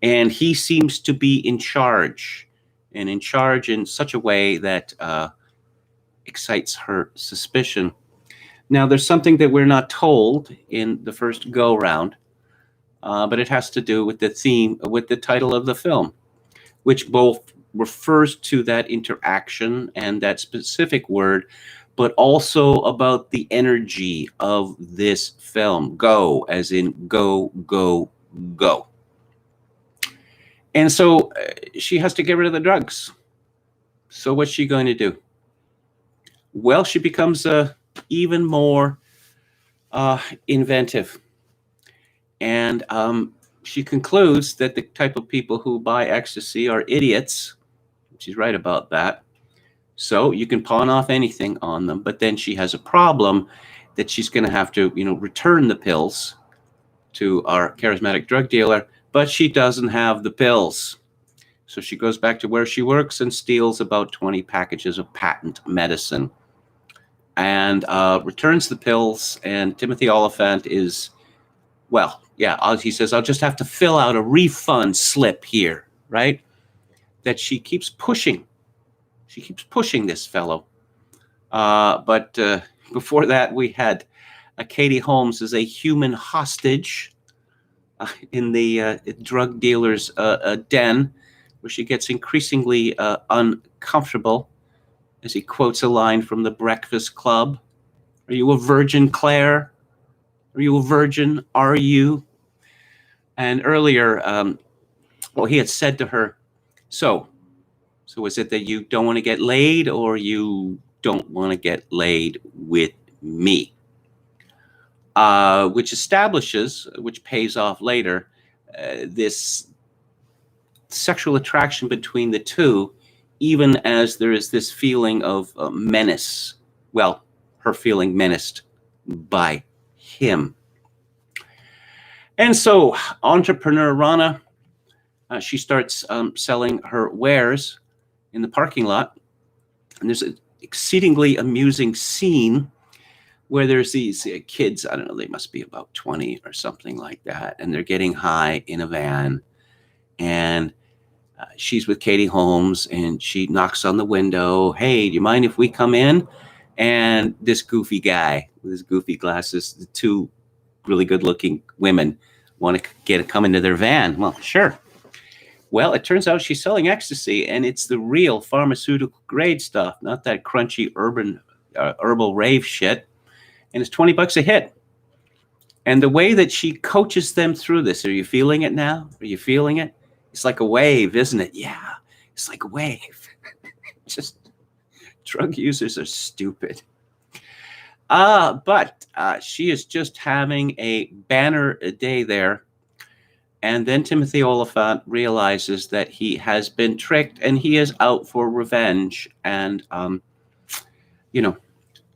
And he seems to be in charge, and in charge in such a way that excites her suspicion. Now, there's something that we're not told in the first go-round, but it has to do with the theme, with the title of the film, which both refers to that interaction and that specific word, but also about the energy of this film. Go, as in go, go, go. And so she has to get rid of the drugs. So what's she going to do? Well, she becomes even more inventive. And she concludes that the type of people who buy ecstasy are idiots. She's right about that. So you can pawn off anything on them, but then she has a problem that she's going to have to, return the pills to our charismatic drug dealer, but she doesn't have the pills. So she goes back to where she works and steals about 20 packages of patent medicine and returns the pills. And Timothy Oliphant is, he says, I'll just have to fill out a refund slip here, right? That she keeps pushing. She keeps pushing this fellow. But before that, we had Katie Holmes as a human hostage in the drug dealer's den, where she gets increasingly uncomfortable as he quotes a line from The Breakfast Club. Are you a virgin, Claire? Are you a virgin? Are you? And earlier, he had said to her, So is it that you don't want to get laid, or you don't want to get laid with me? Which establishes, which pays off later, this sexual attraction between the two, even as there is this feeling of menace. Well, her feeling menaced by him. And so, entrepreneur Rana she starts selling her wares in the parking lot. And there's an exceedingly amusing scene where there's these kids, I don't know, they must be about 20 or something like that. And they're getting high in a van. And she's with Katie Holmes, and she knocks on the window. Hey, do you mind if we come in? And this goofy guy with his goofy glasses, the two really good-looking women want to come into their van. Well, sure. Well, it turns out she's selling ecstasy, and it's the real pharmaceutical grade stuff, not that crunchy herbal rave shit. And it's $20 a hit. And the way that she coaches them through this, are you feeling it now? Are you feeling it? It's like a wave, isn't it? Yeah, it's like a wave. Just drug users are stupid. But she is just having a banner day there. And then Timothy Oliphant realizes that he has been tricked and he is out for revenge. And,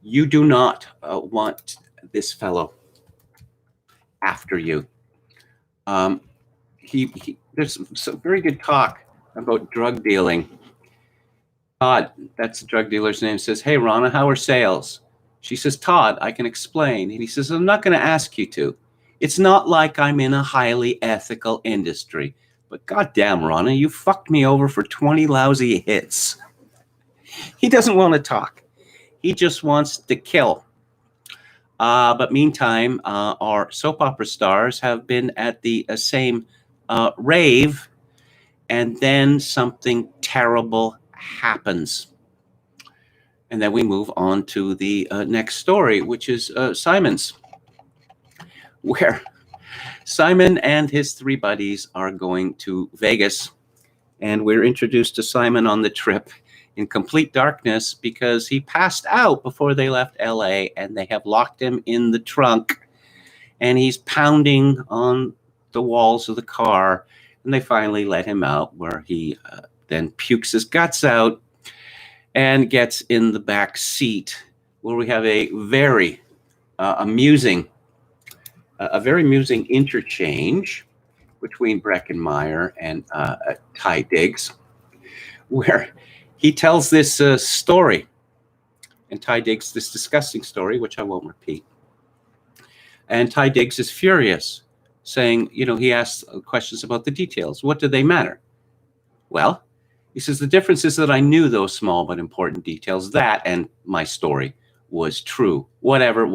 you do not want this fellow after you. There's some very good talk about drug dealing. Todd, that's the drug dealer's name, says, hey, Ronna, how are sales? She says, Todd, I can explain. And he says, I'm not going to ask you to. It's not like I'm in a highly ethical industry. But goddamn, Ronna, you fucked me over for 20 lousy hits. He doesn't want to talk. He just wants to kill. But meantime, our soap opera stars have been at the same rave, and then something terrible happens. And then we move on to the next story, which is Simon's, where Simon and his three buddies are going to Vegas. And we're introduced to Simon on the trip in complete darkness because he passed out before they left LA, and they have locked him in the trunk. And he's pounding on the walls of the car, and they finally let him out, where he then pukes his guts out and gets in the back seat, where we have a very amusing interchange between Breckenmeyer and Ty Diggs, where he tells this story, and Ty Diggs this disgusting story, which I won't repeat. And Ty Diggs is furious, saying, he asks questions about the details. What do they matter? Well, he says, the difference is that I knew those small but important details. That and my story was true. Whatever.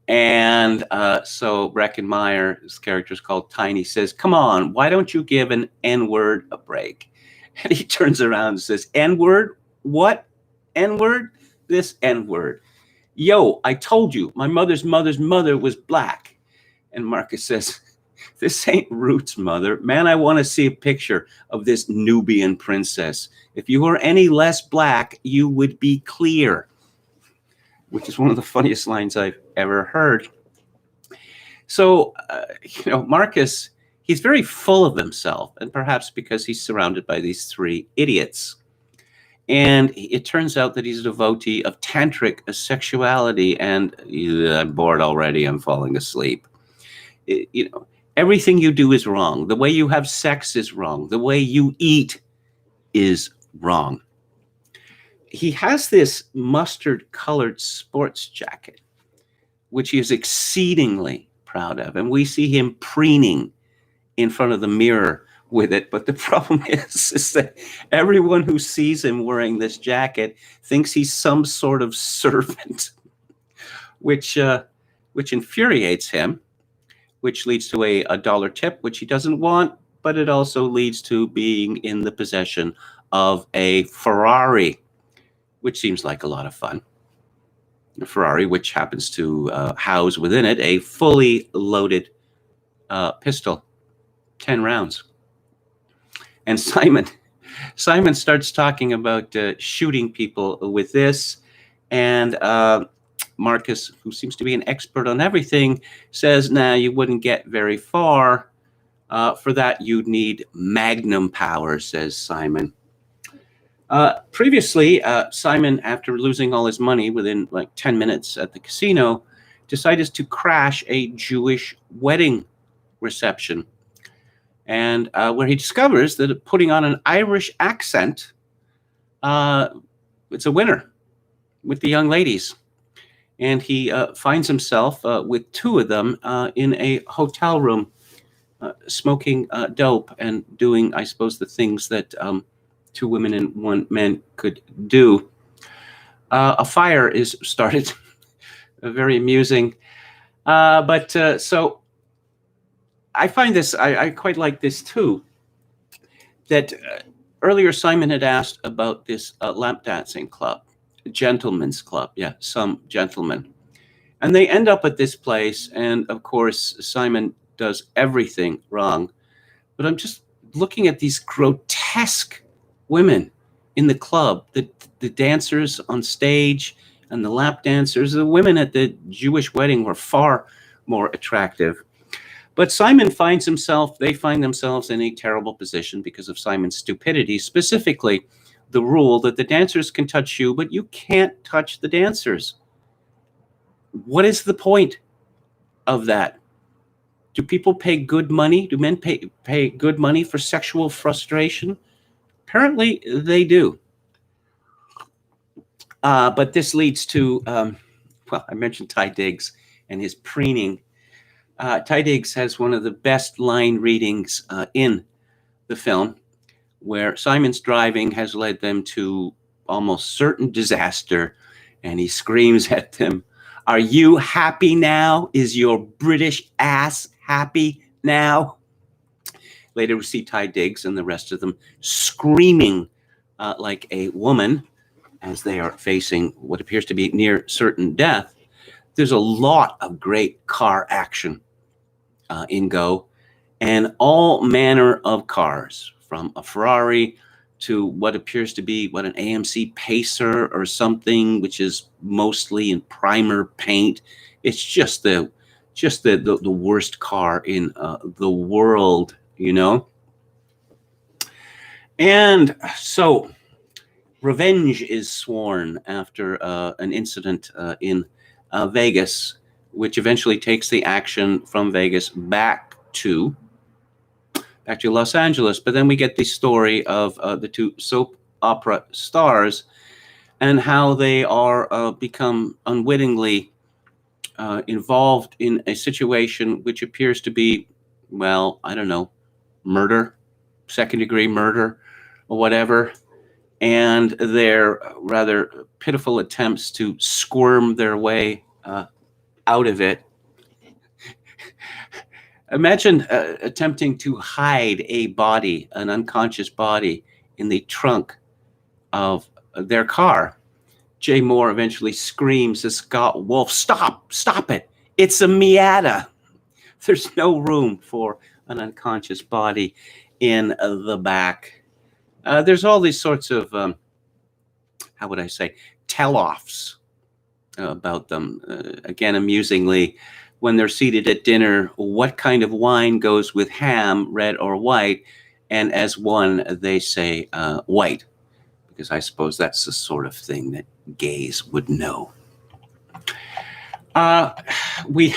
And so Breckenmeyer, his character is called Tiny, says, come on, why don't you give an N-word a break? And he turns around and says, N-word? What? N-word? This N-word. Yo, I told you, my mother's mother was black. And Marcus says, this ain't Roots, mother. Man, I want to see a picture of this Nubian princess. If you were any less black, you would be clear. Which is one of the funniest lines I've ever heard. So, Marcus, he's very full of himself, and perhaps because he's surrounded by these three idiots. And it turns out that he's a devotee of tantric sexuality, and I'm bored already, I'm falling asleep. Everything you do is wrong. The way you have sex is wrong. The way you eat is wrong. He has this mustard-colored sports jacket, which he is exceedingly proud of. And we see him preening in front of the mirror with it. But the problem is that everyone who sees him wearing this jacket thinks he's some sort of servant, which infuriates him, which leads to a $1 tip, which he doesn't want, but it also leads to being in the possession of a Ferrari, which seems like a lot of fun. A Ferrari, which happens to house within it a fully loaded pistol, 10 rounds. And Simon starts talking about shooting people with this, and Marcus, who seems to be an expert on everything, says, nah, you wouldn't get very far. For that, you'd need magnum power, says Simon. Previously, Simon, after losing all his money within like 10 minutes at the casino, decided to crash a Jewish wedding reception. and where he discovers that putting on an Irish accent, it's a winner with the young ladies. And he finds himself with two of them in a hotel room, smoking dope and doing, I suppose, the things that two women and one man could do. A fire is started. Very amusing. So I find this, I quite like this too, that earlier Simon had asked about this lap dancing club, gentlemen's club. Yeah, some gentlemen. And they end up at this place. And of course, Simon does everything wrong. But I'm just looking at these grotesque women in the club, the dancers on stage and the lap dancers. The women at the Jewish wedding were far more attractive. But Simon they find themselves in a terrible position because of Simon's stupidity, specifically the rule that the dancers can touch you, but you can't touch the dancers. What is the point of that? Do people pay good money? Do men pay good money for sexual frustration? Apparently they do. But this leads to, I mentioned Ty Diggs and his preening. Ty Diggs has one of the best line readings in the film, where Simon's driving has led them to almost certain disaster, and he screams at them, "Are you happy now? Is your British ass happy now?" Later we see Ty Diggs and the rest of them screaming like a woman as they are facing what appears to be near certain death. There's a lot of great car action in Go, and all manner of cars, from a Ferrari to what appears to be an AMC Pacer or something, which is mostly in primer paint. It's just the worst car in the world, you know. And so revenge is sworn after an incident in Vegas, which eventually takes the action from Vegas back to Los Angeles. But then we get the story of the two soap opera stars and how they are become unwittingly involved in a situation which appears to be, well, I don't know, murder, second-degree murder, or whatever. And their rather pitiful attempts to squirm their way out of it. Imagine attempting to hide a body, an unconscious body, in the trunk of their car. Jay Moore eventually screams to Scott Wolf, "Stop it. It's a Miata." There's no room for an unconscious body in the back. There's all these sorts of, how would I say, tell-offs about them. Again, amusingly, when they're seated at dinner, what kind of wine goes with ham, red or white? And as one, they say white, because I suppose that's the sort of thing that gays would know. We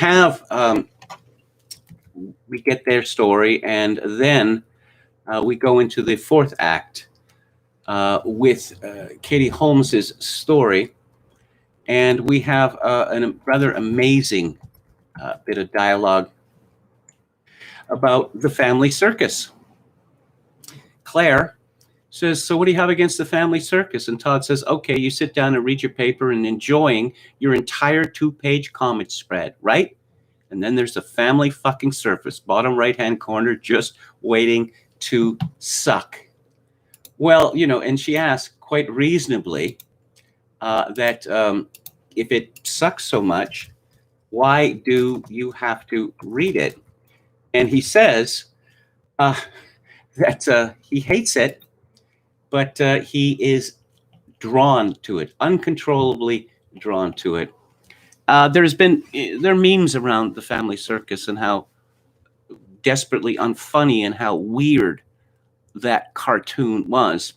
get their story, and then we go into the fourth act with Katie Holmes's story, and we have a rather amazing bit of dialogue about the family circus. Claire says, "So what do you have against the family circus?" And Todd says, "Okay, you sit down and read your paper and enjoying your entire 2-page comic spread, right? And then there's the family fucking circus, bottom right-hand corner, just waiting to suck." Well, you know, and she asked quite reasonably that if it sucks so much, why do you have to read it? And he says that he hates it, but he is drawn to it, uncontrollably drawn to it. There are memes around the family circus and how desperately unfunny and how weird that cartoon was.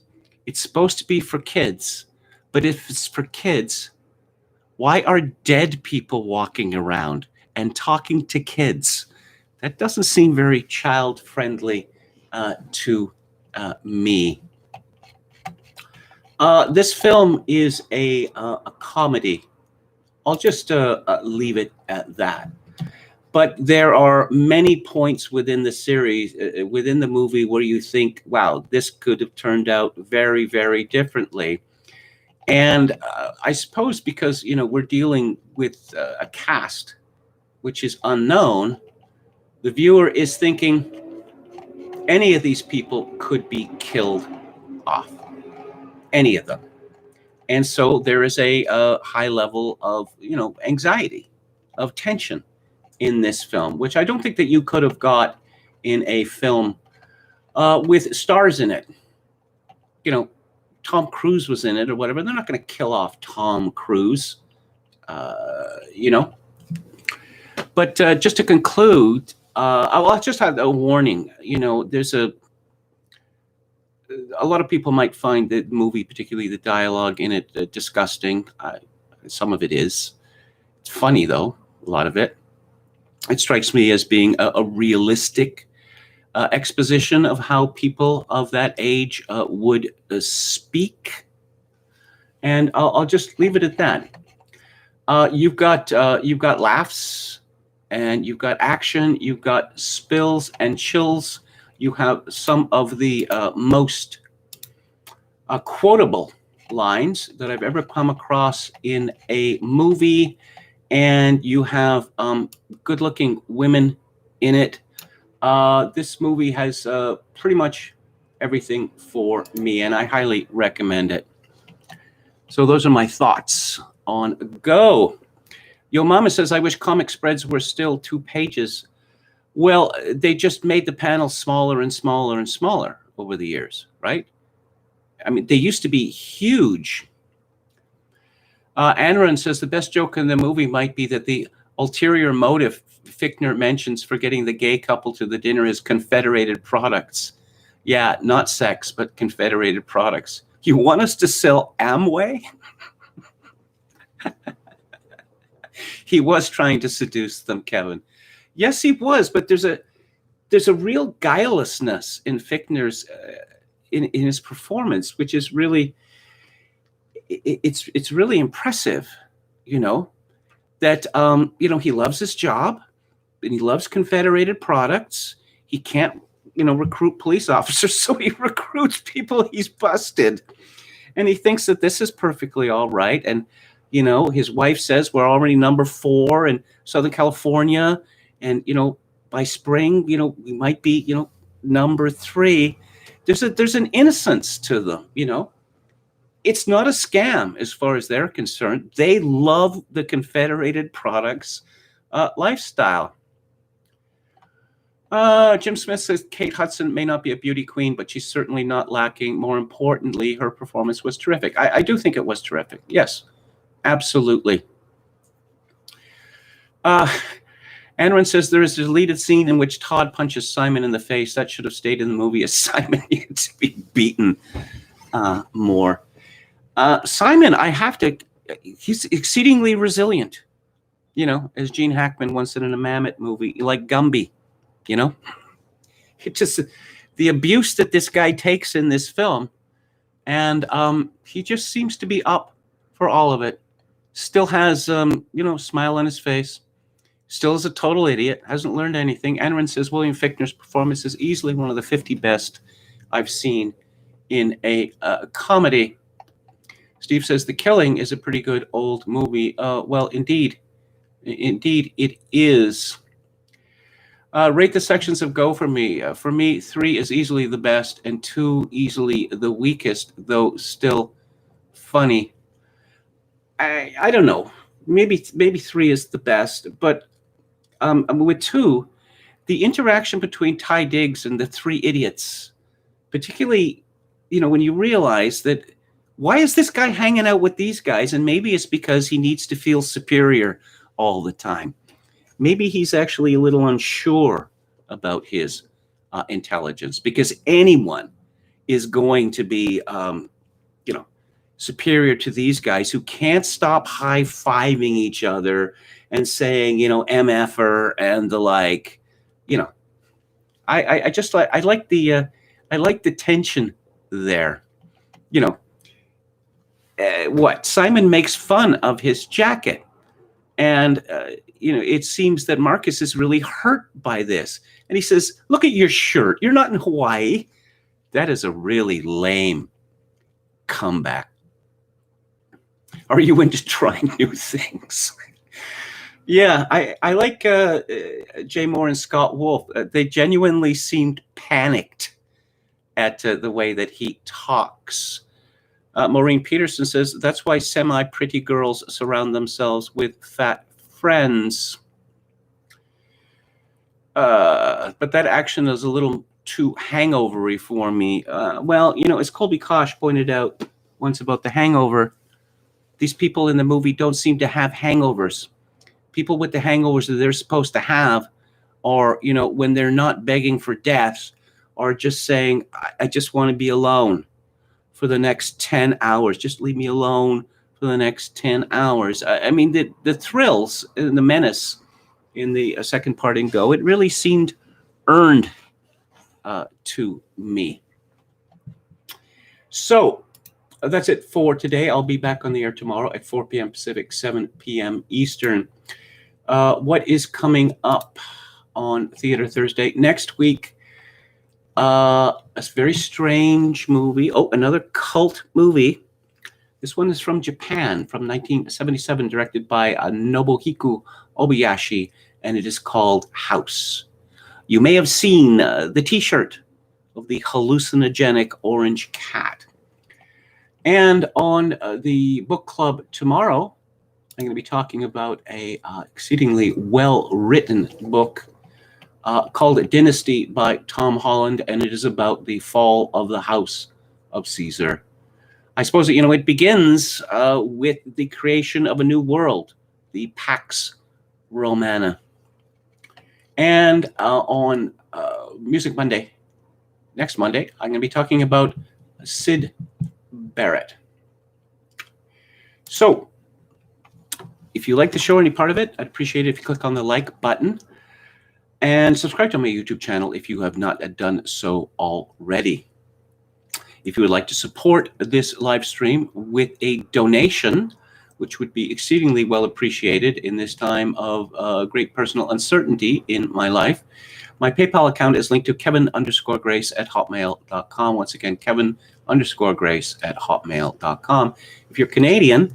It's supposed to be for kids, but if it's for kids, why are dead people walking around and talking to kids? That doesn't seem very child-friendly to me. This film is a comedy. I'll just leave it at that. But there are many points within the series, within the movie, where you think, wow, this could have turned out very, very differently. And I suppose because, we're dealing with a cast which is unknown, the viewer is thinking any of these people could be killed off. Any of them. And so there is a high level of, anxiety, of tension in this film, which I don't think that you could have got in a film with stars in it. Tom Cruise was in it or whatever. They're not going to kill off Tom Cruise, But just to conclude, I'll just have a warning. There's a lot of people might find the movie, particularly the dialogue in it, disgusting. Some of it is. It's funny, though, a lot of it. It strikes me as being a realistic exposition of how people of that age would speak. And I'll just leave it at that. You've got laughs, and you've got action, you've got spills and chills. You have some of the most quotable lines that I've ever come across in a movie, and you have good-looking women in it. This movie has pretty much everything for me, and I highly recommend it. So those are my thoughts on Go. Yo Mama says, I wish comic spreads were still 2 pages. Well, they just made the panels smaller and smaller and smaller over the years, right? I mean, they used to be huge. Anran says the best joke in the movie might be that the ulterior motive Fichtner mentions for getting the gay couple to the dinner is Confederated products. Yeah, not sex, but Confederated products. You want us to sell Amway? He was trying to seduce them, Kevin. Yes, he was, but there's a real guilelessness in Fichtner's in his performance, which is really it's really impressive, that he loves his job and he loves Confederated products. He can't recruit police officers, so he recruits people he's busted, and he thinks that this is perfectly all right. And his wife says we're already number 4 in Southern California, and by spring we might be number 3. There's an innocence to them. It's not a scam as far as they're concerned. They love the Confederated products lifestyle. Jim Smith says Kate Hudson may not be a beauty queen, but she's certainly not lacking. More importantly, her performance was terrific. I do think it was terrific. Yes, absolutely. Anran says there is a deleted scene in which Todd punches Simon in the face. That should have stayed in the movie, as Simon needed to be beaten more. Simon, he's exceedingly resilient, as Gene Hackman once said in a Mammoth movie, like Gumby, It just, the abuse that this guy takes in this film, and he just seems to be up for all of it. Still has, smile on his face. Still is a total idiot. Hasn't learned anything. Anran says William Fichtner's performance is easily one of the 50 best I've seen in a comedy. Steve says The Killing is a pretty good old movie. Well, indeed it is. Rate the sections of Go for me. For me, 3 is easily the best and 2 easily the weakest, though still funny. I don't know. Maybe 3 is the best, but with 2, the interaction between Ty Diggs and the 3 idiots, particularly, when you realize that, why is this guy hanging out with these guys? And maybe it's because he needs to feel superior all the time. Maybe he's actually a little unsure about his intelligence, because anyone is going to be, superior to these guys who can't stop high-fiving each other and saying, MFer and the like, I just like I like the tension there. You know, what Simon makes fun of his jacket, and it seems that Marcus is really hurt by this, and he says, "Look at your shirt. You're not in Hawaii." That is a really lame comeback. Are you into trying new things? Yeah, I like Jay Moore and Scott Wolf. They genuinely seemed panicked at the way that he talks. Maureen Peterson says, that's why semi-pretty girls surround themselves with fat friends. But that action is a little too hangovery for me. Well, as Colby Kosh pointed out once about The Hangover, these people in the movie don't seem to have hangovers. People with the hangovers that they're supposed to have are, when they're not begging for death, are just saying, I just want to be alone for the next 10 hours. Just leave me alone for the next 10 hours. I mean, the thrills and the menace in the second part in Go, it really seemed earned to me. So that's it for today. I'll be back on the air tomorrow at 4 p.m. Pacific, 7 p.m. Eastern. What is coming up on Theater Thursday? Next week, a very strange movie. Oh, another cult movie. This one is from Japan, from 1977, directed by Nobuhiko Obayashi, and it is called House. You may have seen the T-shirt of the hallucinogenic orange cat. And on the book club tomorrow, I'm going to be talking about a exceedingly well-written book called Dynasty by Tom Holland, and it is about the fall of the House of Caesar. I suppose, it begins with the creation of a new world, the Pax Romana. And on Music Monday, next Monday, I'm going to be talking about Syd Barrett. So, if you like the show or any part of it, I'd appreciate it if you click on the like button and subscribe to my YouTube channel if you have not done so already. If you would like to support this live stream with a donation, which would be exceedingly well appreciated in this time of great personal uncertainty in my life, my PayPal account is linked to kevin_grace@hotmail.com. Once again, kevin_grace@hotmail.com. If you're Canadian,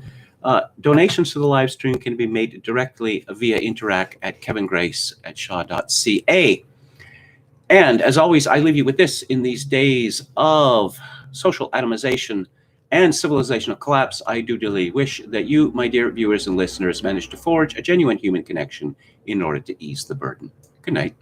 donations to the live stream can be made directly via Interac at kevingrace@shaw.ca. And as always, I leave you with this: in these days of social atomization and civilizational collapse, I do dearly wish that you, my dear viewers and listeners, manage to forge a genuine human connection in order to ease the burden. Good night.